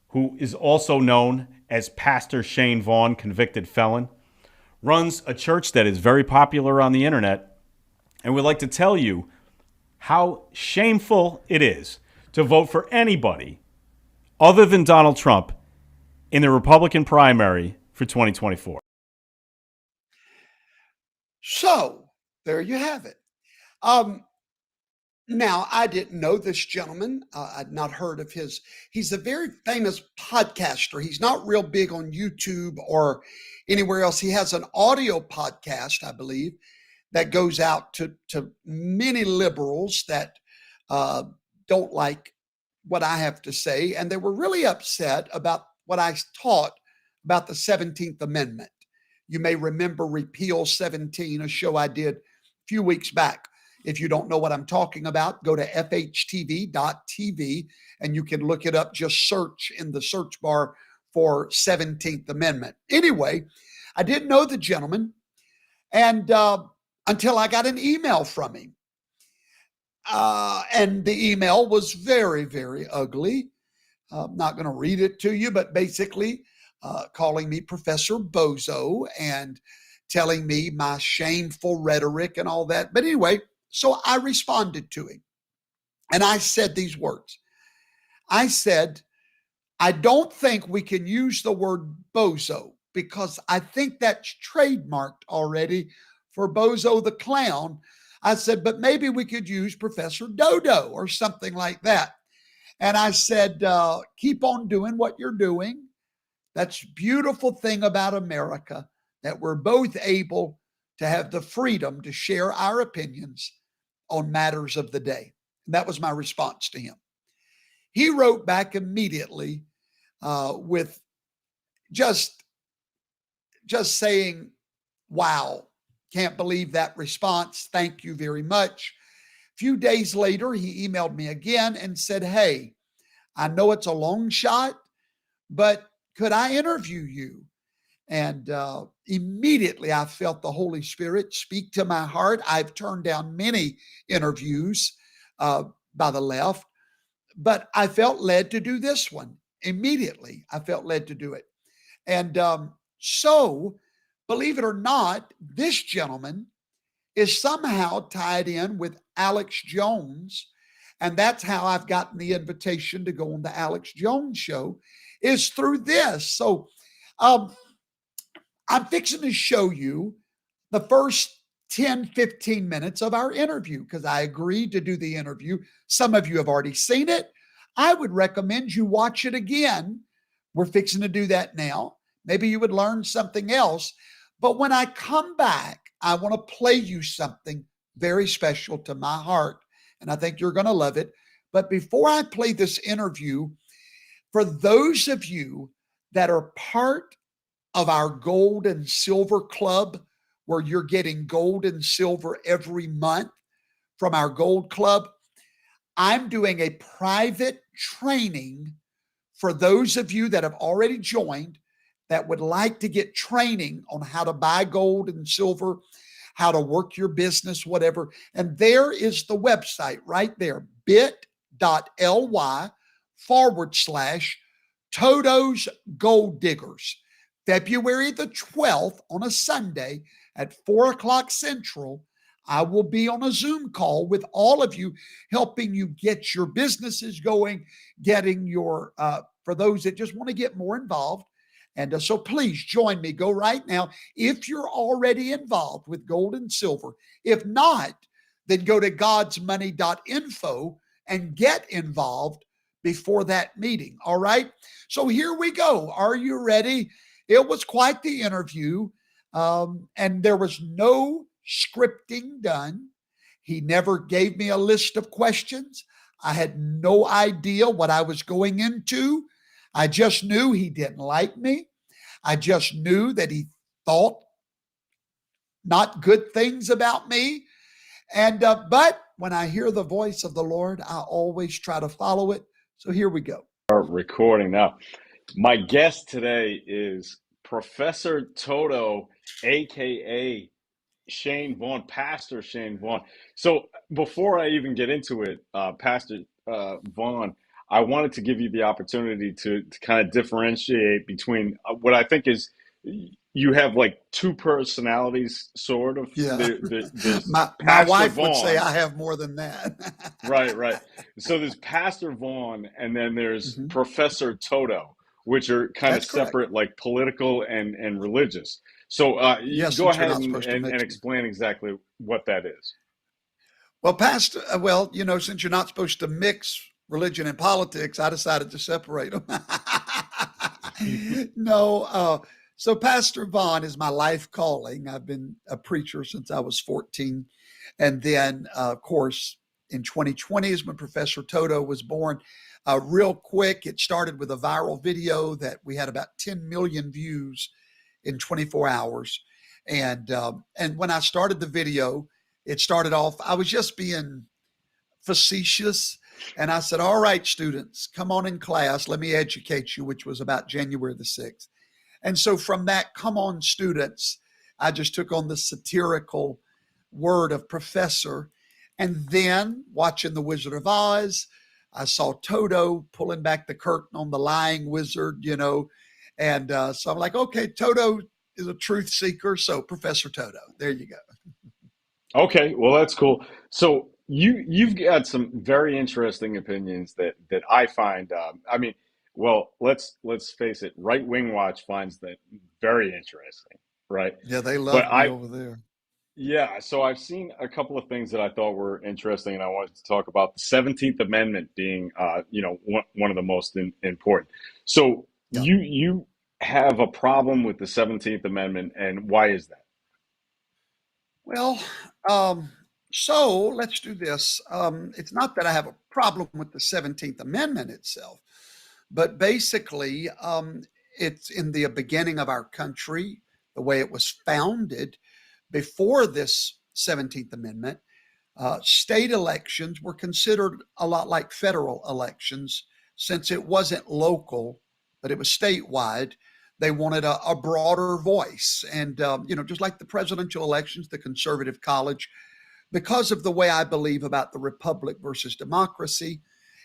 who is also known as Pastor Shane Vaughn, convicted felon, runs a church that is very popular on the internet, and would like to tell you how shameful it is to vote for anybody other than Donald Trump in the Republican primary for 2024.
So there you have it. Now, I didn't know this gentleman. I'd not heard of his. He's a very famous podcaster. He's not real big on YouTube or anywhere else. He has an audio podcast, I believe, that goes out to many liberals that don't like what I have to say. And they were really upset about what I taught about the 17th Amendment. You may remember Repeal 17, a show I did a few weeks back. If you don't know what I'm talking about, go to fhtv.tv and you can look it up. Just search in the search bar for 17th Amendment. Anyway, I didn't know the gentleman and until I got an email from him. And the email was very, very ugly. I'm not going to read it to you, but basically calling me Professor Bozo and telling me my shameful rhetoric and all that. But anyway, so I responded to him and I said these words. I said, I don't think we can use the word bozo because I think that's trademarked already for Bozo the Clown. I said, but maybe we could use Professor Dodo or something like that. And I said, keep on doing what you're doing. That's a beautiful thing about America, that we're both able to have the freedom to share our opinions on matters of the day. And that was my response to him. He wrote back immediately with just saying, Wow. Can't believe that response. Thank you very much. A few days later, he emailed me again and said, hey, I know it's a long shot, but could I interview you? And immediately I felt the Holy Spirit speak to my heart. I've turned down many interviews by the left, but I felt led to do this one. Immediately, I felt led to do it. And so, believe it or not, this gentleman is somehow tied in with Alex Jones. And that's how I've gotten the invitation to go on the Alex Jones show, is through this. So I'm fixing to show you the first 10, 15 minutes of our interview because I agreed to do the interview. Some of you have already seen it. I would recommend you watch it again. We're fixing to do that now. Maybe you would learn something else. But when I come back, I want to play you something very special to my heart, and I think you're going to love it. But before I play this interview, for those of you that are part of our gold and silver club, where you're getting gold and silver every month from our gold club, I'm doing a private training for those of you that have already joined that would like to get training on how to buy gold and silver, how to work your business, whatever. And there is the website right there, bit.ly/Toto's Gold Diggers. February the 12th on a Sunday at 4:00 Central, I will be on a Zoom call with all of you, helping you get your businesses going, getting your, for those that just want to get more involved. And so please join me. Go right now. If you're already involved with gold and silver, if not, then go to godsmoney.info and get involved before that meeting. All right. So here we go. Are you ready? It was quite the interview. And there was no scripting done. He never gave me a list of questions. I had no idea what I was going into. I just knew he didn't like me. I just knew that he thought not good things about me. And, but when I hear the voice of the Lord, I always try to follow it. So here we go.
Start recording now. My guest today is Professor Toto, aka Shane Vaughn, Pastor Shane Vaughn. So before I even get into it, Pastor Vaughn, I wanted to give you the opportunity to kind of differentiate between what I think is you have like two personalities, sort of.
Yeah. My wife Vaughn would say I have more than that.
Right. So there's Pastor Vaughn, and then there's Professor Toto, which are kind of separate, like political and religious. So
yes,
go ahead and explain exactly what that is.
Well, Pastor, since you're not supposed to mix religion and politics, I decided to separate them. No, so Pastor Vaughn is my life calling. I've been a preacher since I was 14. And then, of course, in 2020 is when Professor Toto was born. Real quick, it started with a viral video that we had about 10 million views in 24 hours. And when I started the video, it started off, I was just being facetious. And I said, all right, students, come on in class. Let me educate you, which was about January the 6th. And so from that, come on, students, I just took on the satirical word of professor. And then watching The Wizard of Oz, I saw Toto pulling back the curtain on the lying wizard, And so I'm like, okay, Toto is a truth seeker. So Professor Toto, there you go.
Okay, well, that's cool. So you've got some very interesting opinions that I find, let's face it, Right Wing Watch finds that very interesting, right?
Yeah, they love me over there.
Yeah, so I've seen a couple of things that I thought were interesting, and I wanted to talk about the 17th Amendment being, one of the most important. So you have a problem with the 17th Amendment, and why is that?
Well, so let's do this. It's not that I have a problem with the 17th Amendment itself, but basically it's in the beginning of our country, the way it was founded. before this 17th Amendment, state elections were considered a lot like federal elections since it wasn't local, but it was statewide. They wanted a broader voice. And, just like the presidential elections, the conservative college, because of the way I believe about the republic versus democracy,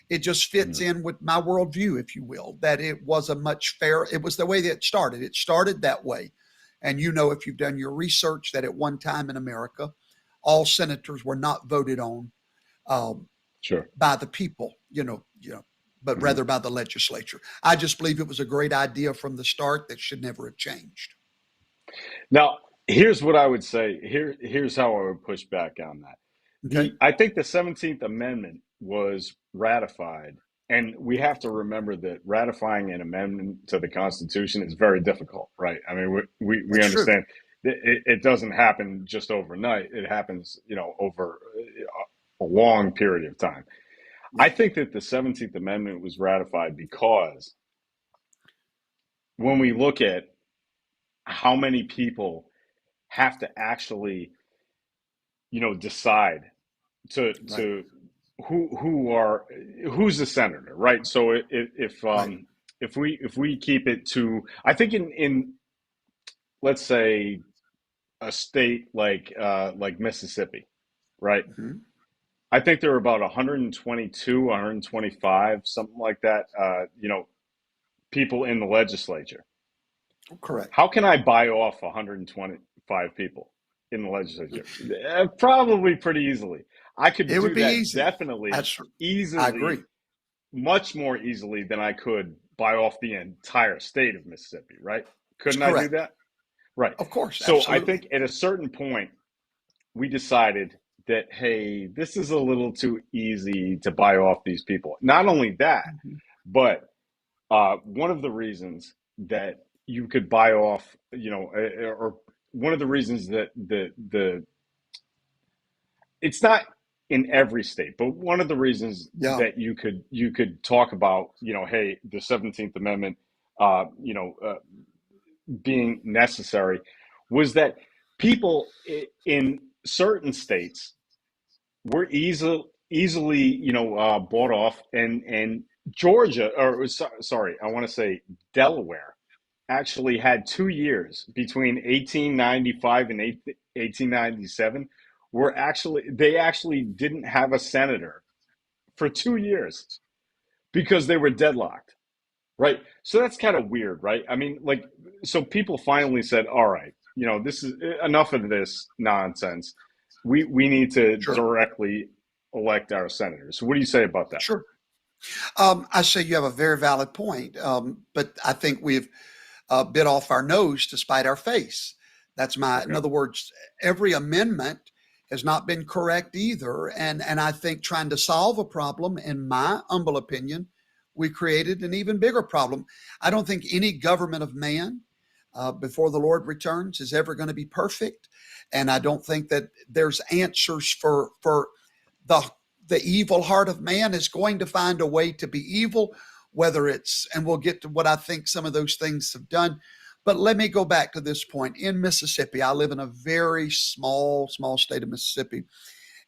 it just fits in with my worldview, if you will, that it was it was the way that it started. It started that way. And if you've done your research, that at one time in America, all senators were not voted on by the people, but rather by the legislature. I just believe it was a great idea from the start that should never have changed.
Now, here's what I would say. Here's how I would push back on that.
Okay.
I think the 17th Amendment was ratified, and we have to remember that ratifying an amendment to the Constitution is very difficult, right? I mean, we understand it doesn't happen just overnight. It happens, over a long period of time. I think that the 17th Amendment was ratified because when we look at how many people have to actually, decide to who's the senator, right? So if we keep it to, I think in let's say a state like Mississippi, right?
Mm-hmm.
I think there are about 122, 125, something like that, people in the legislature.
Correct.
How can I buy off 125 people in the legislature? Probably pretty easily. I could do that
easy.
Definitely easily.
I agree.
Much more easily than I could buy off the entire state of Mississippi, right? Couldn't I do that? Right.
Of course.
So
absolutely.
I think at a certain point, we decided that, hey, this is a little too easy to buy off these people. Not only that, but one of the reasons that you could buy off, or one of the reasons that it's not in every state, but one of the reasons that you could talk about, hey, the 17th Amendment, being necessary was that people in certain states were easily, bought off, and Georgia, or sorry, I want to say Delaware, actually had 2 years between 1895 and 1897 where they actually didn't have a senator for 2 years because they were deadlocked, right? So that's kind of weird, right? I mean, so people finally said, all right, this is enough of this nonsense. We need to directly elect our senators. So what do you say about that?
Sure. I say you have a very valid point, but I think we've bit off our nose to spite our face. In other words, every amendment has not been correct either. And I think trying to solve a problem, in my humble opinion, we created an even bigger problem. I don't think any government of man before the Lord returns is ever going to be perfect. And I don't think that there's answers for the evil heart of man is going to find a way to be evil, and we'll get to what I think some of those things have done. But let me go back to this point. In Mississippi, I live in a very small state of Mississippi.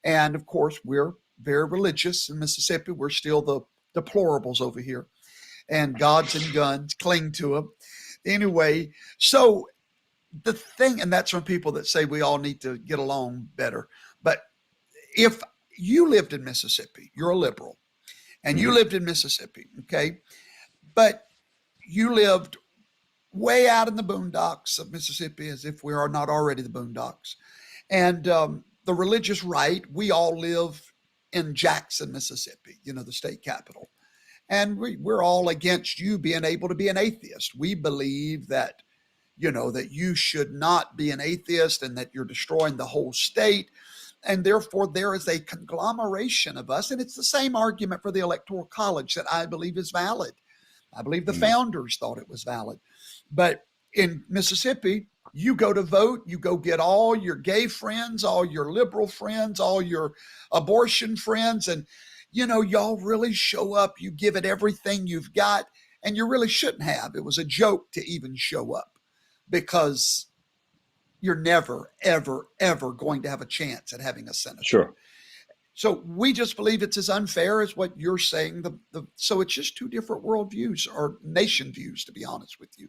And of course, we're very religious in Mississippi. We're still the deplorables over here. And gods and guns, cling to them. Anyway, so the thing, and that's from people that say we all need to get along better. But if you lived in Mississippi, you're a liberal, and you lived in Mississippi, okay? But you lived way out in the boondocks of Mississippi, as if we are not already the boondocks. And the religious right, we all live in Jackson, Mississippi, the state capital. And we're all against you being able to be an atheist. We believe that, that you should not be an atheist and that you're destroying the whole state. And therefore, there is a conglomeration of us. And it's the same argument for the Electoral College that I believe is valid. I believe the founders thought it was valid. But in Mississippi, you go to vote, you go get all your gay friends, all your liberal friends, all your abortion friends. And, y'all really show up. You give it everything you've got. And you really shouldn't have. It was a joke to even show up because you're never, ever, ever going to have a chance at having a senator.
Sure.
So we just believe it's as unfair as what you're saying. So it's just two different worldviews or nation views, to be honest with you.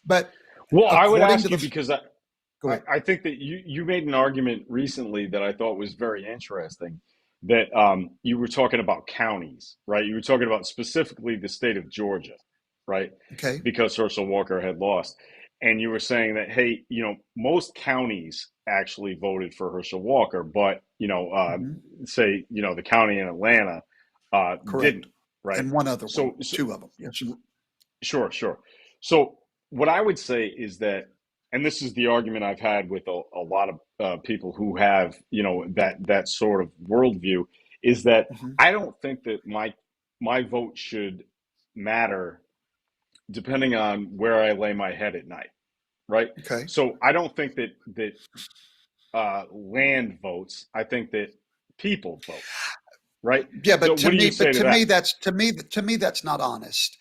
But
well, I would ask
to
you because I think that you made an argument recently that I thought was very interesting. That you were talking about counties, right? You were talking about specifically the state of Georgia, right?
Okay.
Because Herschel Walker had lost. And you were saying that, hey, you know, most counties actually voted for Herschel Walker, but, you know, say, you know, the county in Atlanta didn't, right?
And one other one, two of them. Yes.
Sure. So what I would say is that, and this is the argument I've had with a lot of people who have, you know, that sort of worldview, is that I don't think that my vote should matter depending on where I lay my head at night, right?
Okay.
So I don't think that land votes. I think that people vote, right?
Yeah, but
so
to me that's not honest.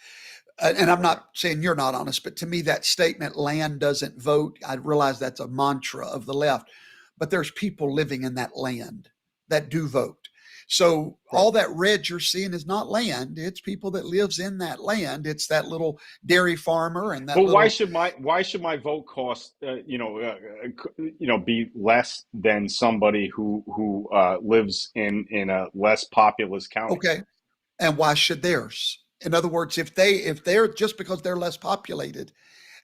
And I'm not saying you're not honest, but to me that statement, land doesn't vote, I realize that's a mantra of the left, but there's people living in that land that do vote. So all that red you're seeing is not land. It's people that lives in that land. It's that little dairy farmer and that.
But why should my vote cost be less than somebody who lives in a less populous county?
Okay, and why should theirs? In other words, if they're just because they're less populated,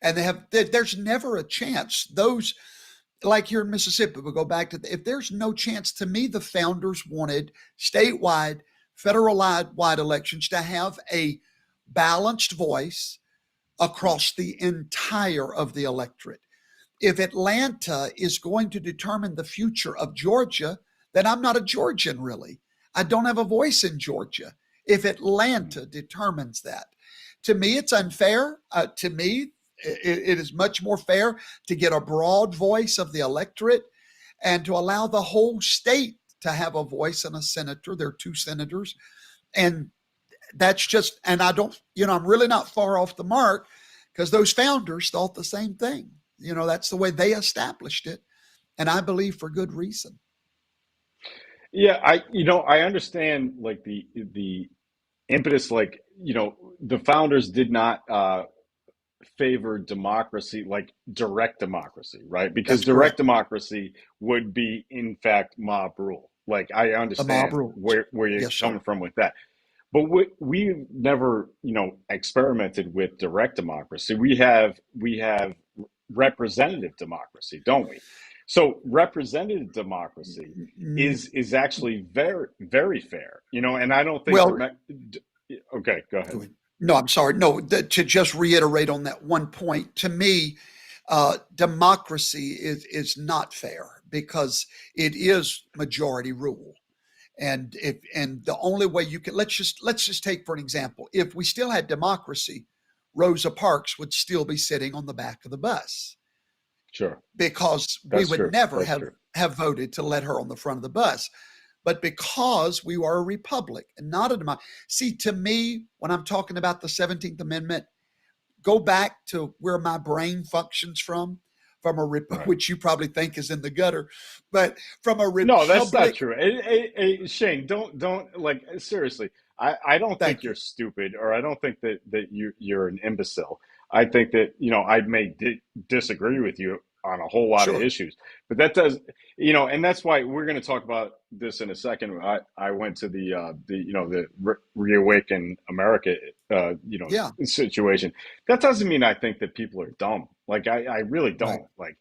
and there's never a chance those. Like here in Mississippi, we'll go back to if there's no chance, to me, the founders wanted statewide, federal-wide elections to have a balanced voice across the entire of the electorate. If Atlanta is going to determine the future of Georgia, then I'm not a Georgian, really. I don't have a voice in Georgia. If Atlanta determines that, to me, it's unfair. To me, it is much more fair to get a broad voice of the electorate and to allow the whole state to have a voice and a senator. There are two senators. And that's just, and I don't, I'm really not far off the mark because those founders thought the same thing. That's the way they established it. And I believe for good reason.
Yeah, I understand like the impetus, like, the founders did not favor democracy, like direct democracy, right? Because
That's
direct
correct.
Democracy would be, in fact, mob rule. Like, I understand where you're coming from with that. But we've never, experimented with direct democracy. We have representative democracy, don't we? So representative democracy is actually very, very fair, and I don't think. Okay, go ahead.
No, I'm sorry. No, to just reiterate on that one point, to me, democracy is not fair because it is majority rule. And the only way you can, let's just take for an example, if we still had democracy, Rosa Parks would still be sitting on the back of the bus.
Sure.
Because we would never have voted to let her on the front of the bus. But because we are a republic and not a democracy. See, to me, when I'm talking about the 17th Amendment, go back to where my brain functions from which you probably think is in the gutter, but from a republic.
No, that's not true. Hey, Shane, don't like, seriously. I don't think you're stupid, or I don't think that you're an imbecile. I think that, I may disagree with you on a whole lot of issues, but that does, and that's why we're going to talk about this in a second. I went to the Reawaken America, situation. That doesn't mean I think that people are dumb. Like, I really don't. Like,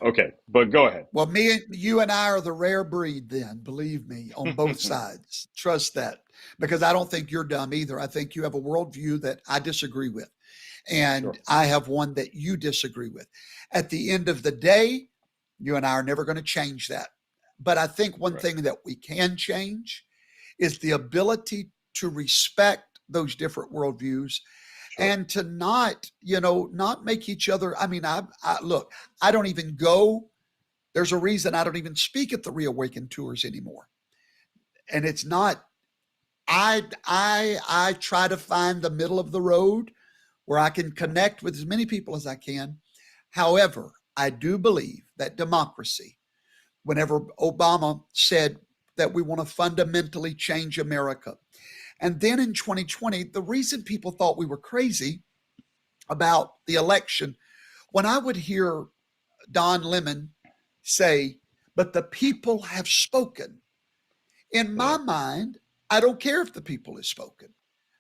okay, but go ahead.
Well, you and I are the rare breed then, believe me, on both sides. Trust that, because I don't think you're dumb either. I think you have a worldview that I disagree with. And I have one that you disagree with. At the end of the day, you and I are never going to change that. But I think one thing that we can change is the ability to respect those different worldviews and to not make each other. I mean, look, I don't even go. There's a reason I don't even speak at the Reawaken tours anymore. And it's not, I try to find the middle of the road where I can connect with as many people as I can. However, I do believe that democracy, whenever Obama said that we want to fundamentally change America, and then in 2020, the reason people thought we were crazy about the election, when I would hear Don Lemon say, but the people have spoken. In my mind, I don't care if the people have spoken,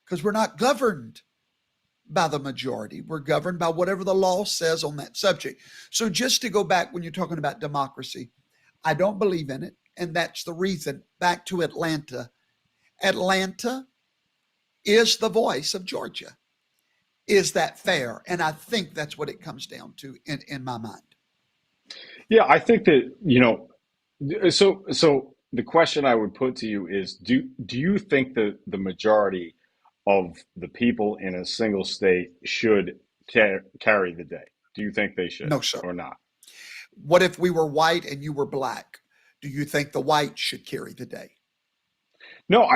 because we're not governed by the majority. We're governed by whatever the law says on that subject. So just to go back, when you're talking about democracy, I don't believe in it. And that's the reason. Back to Atlanta. Atlanta is the voice of Georgia. Is that fair? And I think that's what it comes down to in my mind.
Yeah, I think that, so the question I would put to you is, do you think that the majority of the people in a single state should carry the day? Do you think they should?
No, sir.
Or not?
What if we were white and you were black? Do you think the white should carry the day?
No,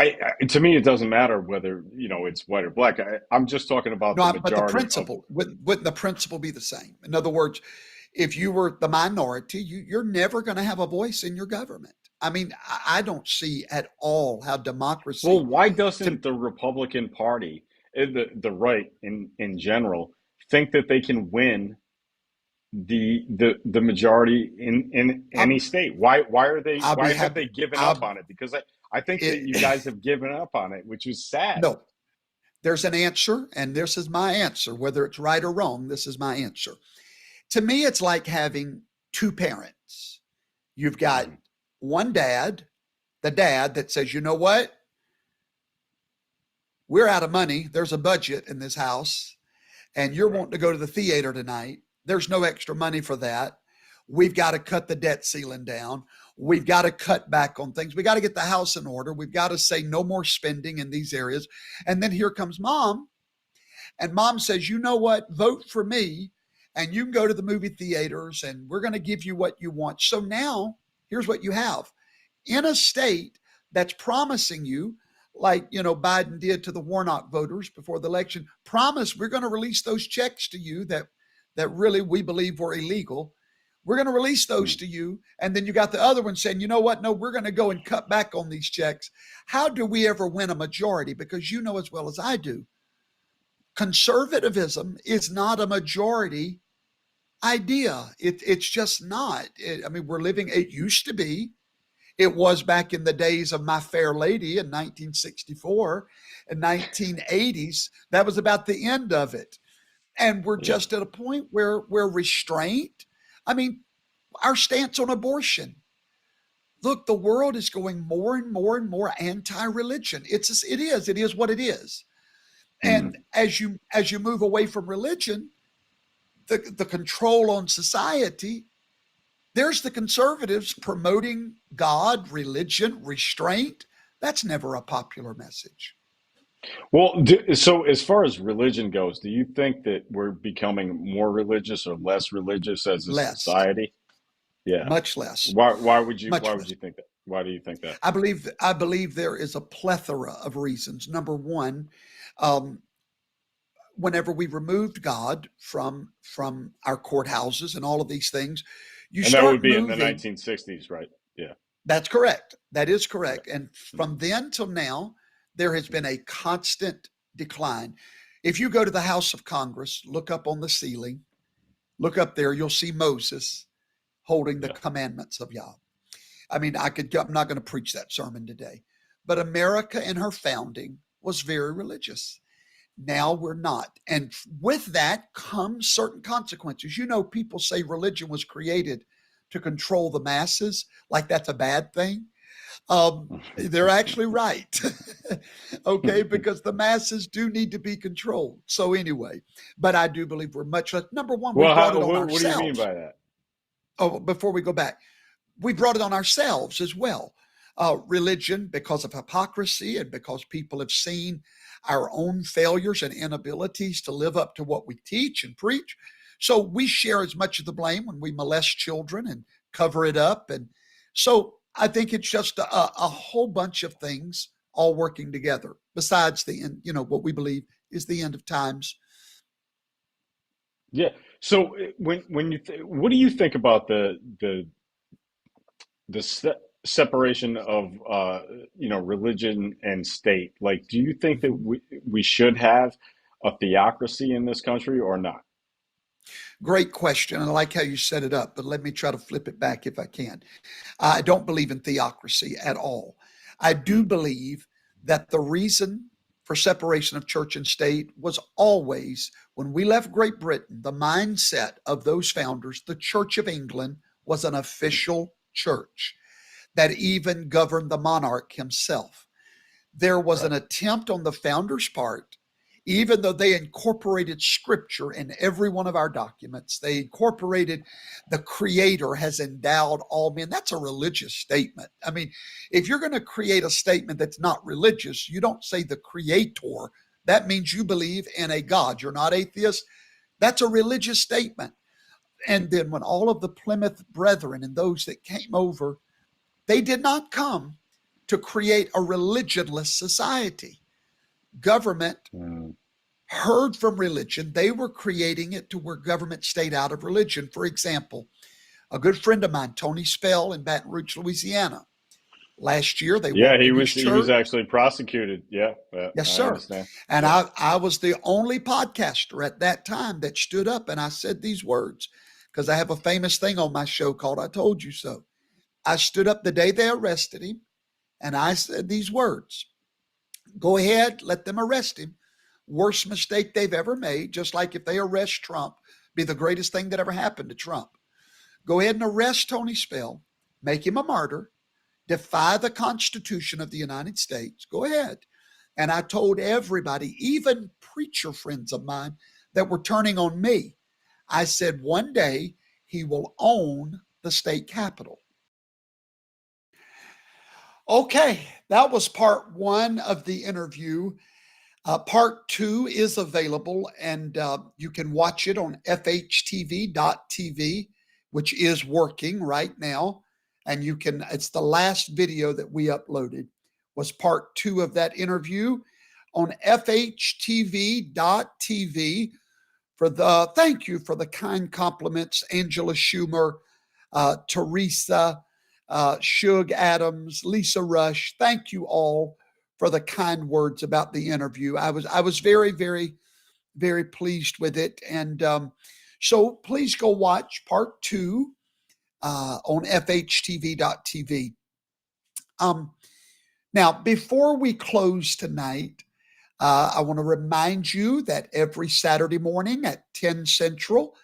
to me, it doesn't matter whether, it's white or black. I'm just talking about the majority.
But the principle, wouldn't the principle be the same? In other words, if you were the minority, you're never going to have a voice in your government. I mean, I don't see at all how democracy.
Well, why doesn't the Republican Party, the right in general, think that they can win the majority in any state? Why have they given up on it? Because I think that you guys have given up on it, which is sad.
No, there's an answer, and this is my answer. Whether it's right or wrong, this is my answer. To me, it's like having two parents. You've got one dad, the dad that says, you know what? We're out of money. There's a budget in this house, and you're wanting to go to the theater tonight. There's no extra money for that. We've got to cut the debt ceiling down. We've got to cut back on things. We got to get the house in order. We've got to say no more spending in these areas. And then here comes mom. And mom says, you know what? Vote for me. And you can go to the movie theaters and we're going to give you what you want. So now here's what you have. In a state that's promising you, like, Biden did to the Warnock voters before the election, promise we're going to release those checks to you that really we believe were illegal. We're going to release those to you. And then you got the other one saying, you know what? No, we're going to go and cut back on these checks. How do we ever win a majority? Because you know as well as I do, conservatism is not a majority idea. It's just not. It used to be. It was back in the days of My Fair Lady in 1964 and 1980s. That was about the end of it. And we're just at a point where restraint. Our stance on abortion. Look, the world is going more and more and more anti-religion. It is what it is. And as you move away from religion, the control on society, there's the conservatives promoting God, religion, restraint. That's never a popular message.
Well, so as far as religion goes, do you think that we're becoming more religious or less religious as a society? Yeah,
much less.
Why would you think that? Why do you think that?
I believe there is a plethora of reasons. Number one, whenever we removed God from our courthouses and all of these things,
that would be in the 1960s, right? Yeah,
that's correct. That is correct. And from then till now, there has been a constant decline. If you go to the House of Congress, look up on the ceiling, look up there, you'll see Moses holding the commandments of Yah. I'm not going to preach that sermon today, but America in her founding was very religious. Now we're not. And with that comes certain consequences. People say religion was created to control the masses, like that's a bad thing. They're actually right. Okay, because the masses do need to be controlled. So anyway, but I do believe we're much less. Number one, we brought it on ourselves.
What do you mean by that?
Oh, before we go back, we brought it on ourselves as well. Religion, because of hypocrisy and because people have seen our own failures and inabilities to live up to what we teach and preach. So we share as much of the blame when we molest children and cover it up. And so I think it's just a whole bunch of things all working together besides the end, what we believe is the end of times.
Yeah. So when you what do you think about separation of religion and state? Like, do you think that we should have a theocracy in this country or not?
Great question. I like how you set it up, but let me try to flip it back if I can. I don't believe in theocracy at all. I do believe that the reason for separation of church and state was always, when we left Great Britain, the mindset of those founders, the Church of England was an official church that even governed the monarch himself. There was an attempt on the founders' part, even though they incorporated scripture in every one of our documents, they incorporated the Creator has endowed all men. That's a religious statement. I mean, if you're going to create a statement that's not religious, you don't say the Creator. That means you believe in a God. You're not atheist. That's a religious statement. And then when all of the Plymouth Brethren and those that came over, they did not come to create a religionless society. Government heard from religion. They were creating it to where government stayed out of religion. For example, a good friend of mine, Tony Spell in Baton Rouge, Louisiana. Last year, they
he was actually prosecuted. Yeah,
yes,
I
sir.
understand.
And I was the only podcaster at that time that stood up and I said these words, because I have a famous thing on my show called I Told You So. I stood up the day they arrested him and I said these words: go ahead, let them arrest him. Worst mistake they've ever made, just like if they arrest Trump, be the greatest thing that ever happened to Trump. Go ahead and arrest Tony Spell, make him a martyr, defy the Constitution of the United States. Go ahead. And I told everybody, even preacher friends of mine that were turning on me, I said, one day he will own the state capitol. Okay, that was part one of the interview. Part two is available, and you can watch it on fhtv.tv, which is working right now. And you can, it's the last video that we uploaded, was part two of that interview on fhtv.tv. Thank you for the kind compliments, Angela Schumer, Teresa, Shug Adams, Lisa Rush. Thank you all for the kind words about the interview. I was very, very, very pleased with it. And so please go watch part two on fhtv.tv. Now, before we close tonight, I want to remind you that every Saturday morning at 10 Central,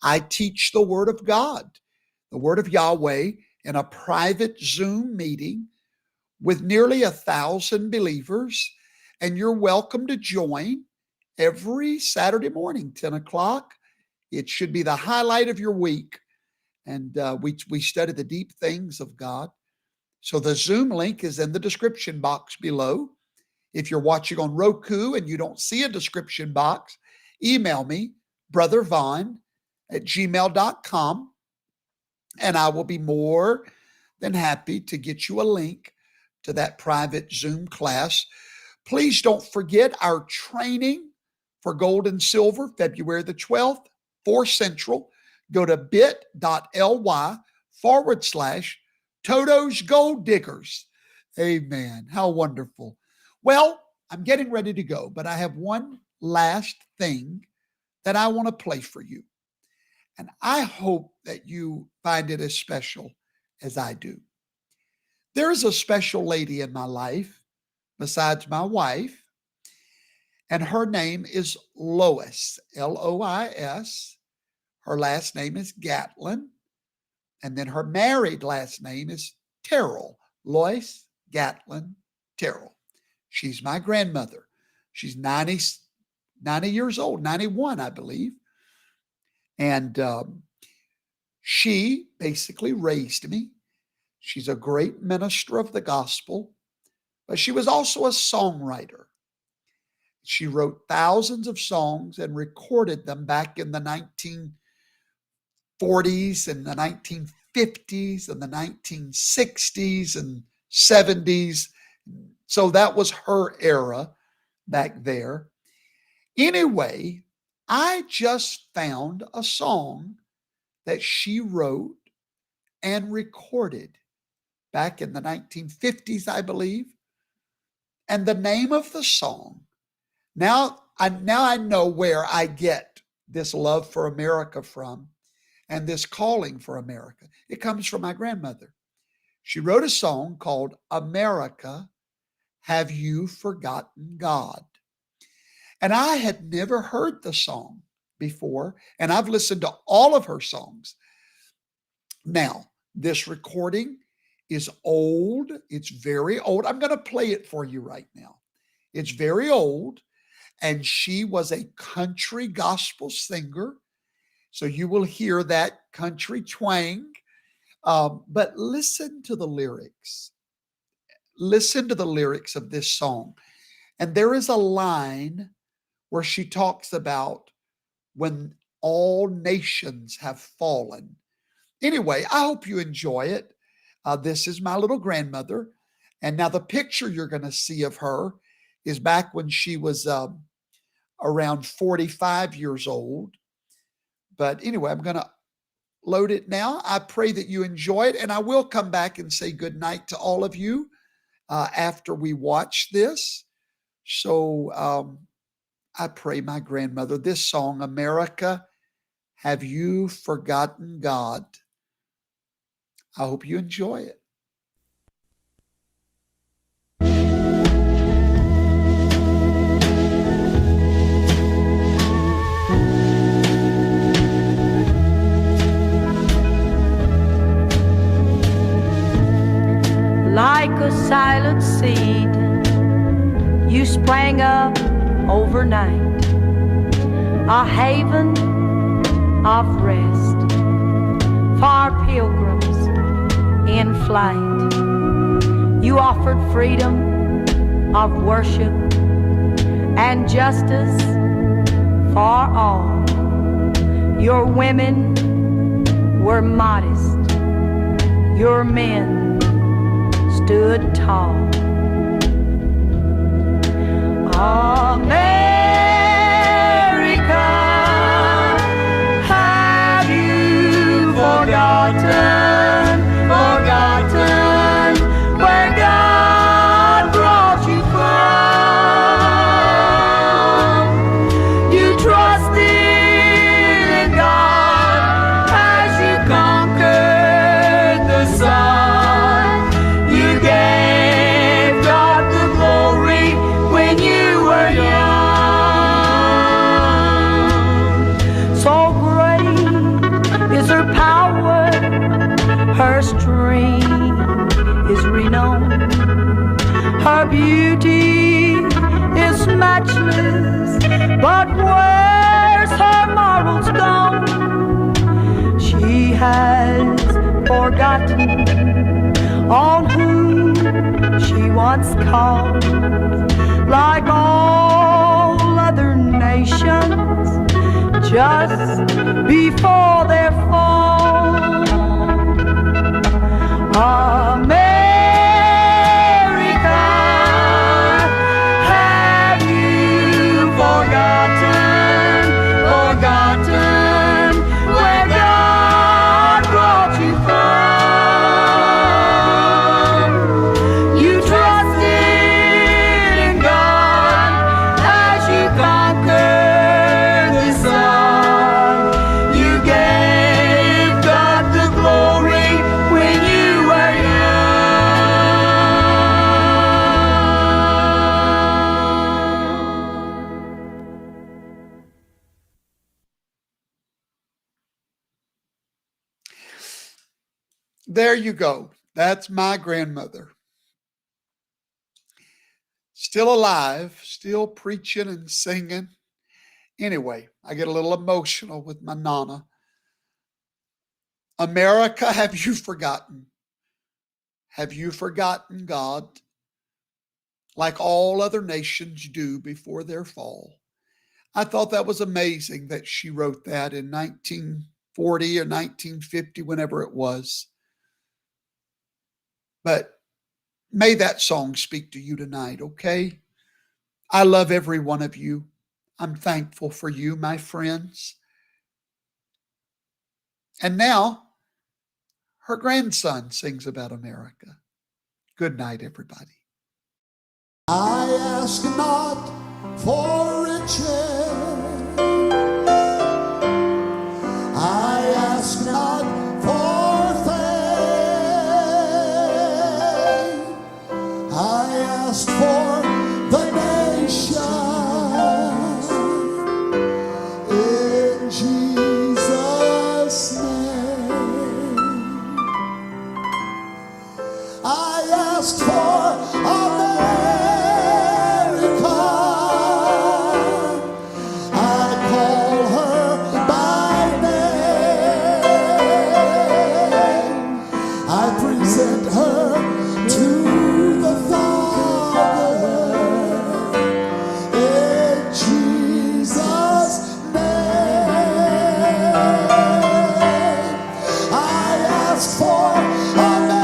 I teach the Word of God, the Word of Yahweh, in a private Zoom meeting with nearly 1,000 believers. And you're welcome to join every Saturday morning, 10 o'clock. It should be the highlight of your week. And we study the deep things of God. So the Zoom link is in the description box below. If you're watching on Roku and you don't see a description box, email me, brothervaughn@gmail.com, and I will be more than happy to get you a link to that private Zoom class. Please don't forget our training for gold and silver, February the 12th, 4 Central. Go to bit.ly/Toto's Gold Diggers. Amen. How wonderful. Well, I'm getting ready to go, but I have one last thing that I want to play for you. And I hope that you find it as special as I do. There is a special lady in my life besides my wife, and her name is Lois, Lois. Her last name is Gatlin, and then her married last name is Terrell, Lois Gatlin Terrell. She's my grandmother. She's 90 years old, 91, I believe. And she basically raised me. She's a great minister of the gospel, but she was also a songwriter. She wrote thousands of songs and recorded them back in the 1940s and the 1950s and the 1960s and 70s. So that was her era back there. Anyway, I just found a song that she wrote and recorded back in the 1950s, I believe. And the name of the song, now I know where I get this love for America from and this calling for America. It comes from my grandmother. She wrote a song called America, Have You Forgotten God? And I had never heard the song before, and I've listened to all of her songs. Now, this recording is old. It's very old. I'm going to play it for you right now. It's very old, and she was a country gospel singer. So you will hear that country twang. But listen to the lyrics. Listen to the lyrics of this song. And there is a line where she talks about when all nations have fallen. Anyway, I hope you enjoy it. This is my little grandmother. And now the picture you're going to see of her is back when she was around 45 years old. But anyway, I'm going to load it now. I pray that you enjoy it. And I will come back and say good night to all of you after we watch this. So I pray, my grandmother, this song, America, Have You Forgotten God? I hope you enjoy it.
Like a silent seed, you sprang up overnight, a haven of rest for pilgrims in flight. You offered freedom of worship and justice for all. Your women were modest, your men stood tall. America, have you forgotten where God brought you from? You trusted in God as you conquered the sun. You gave God the glory when you were young. So great is her power, her strength is renowned. Her beauty is matchless, but where's her morals gone? She has forgotten on whom she once called. Like all other nations, just before their fall. America, have you forgotten where God brought you from? You trusted in God as you conquered the sun. You gave God the glory when you were
There you go. That's my grandmother. Still alive, still preaching and singing. Anyway, I get a little emotional with my Nana. America, have you forgotten? Have you forgotten God? Like all other nations do before their fall. I thought that was amazing that she wrote that in 1940 or 1950, whenever it was. But may that song speak to you tonight, okay? I love every one of you. I'm thankful for you, my friends. And now, her grandson sings about America. Good night, everybody.
I ask not for riches, I ask not for fame, I ask for the nation in Jesus' name. I ask for America, I call her by name, I present her to the Father in Jesus' name. I ask for America,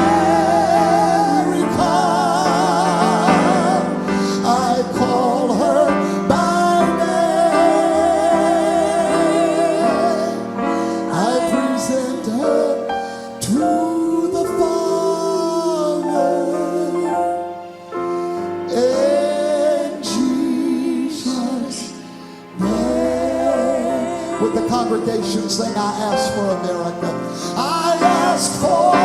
I call her by name, I present her to the Father in Jesus' name. With the congregation sing, I ask for America. I ask for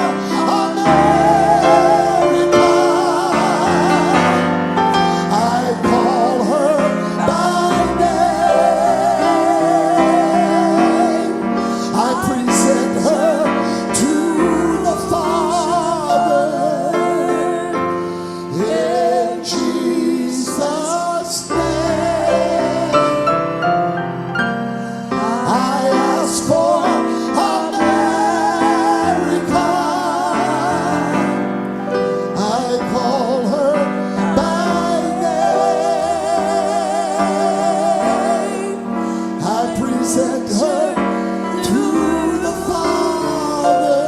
America, I call her by name, I present her to the Father in Jesus' name. I ask for America, I call her by name, I present her to the Father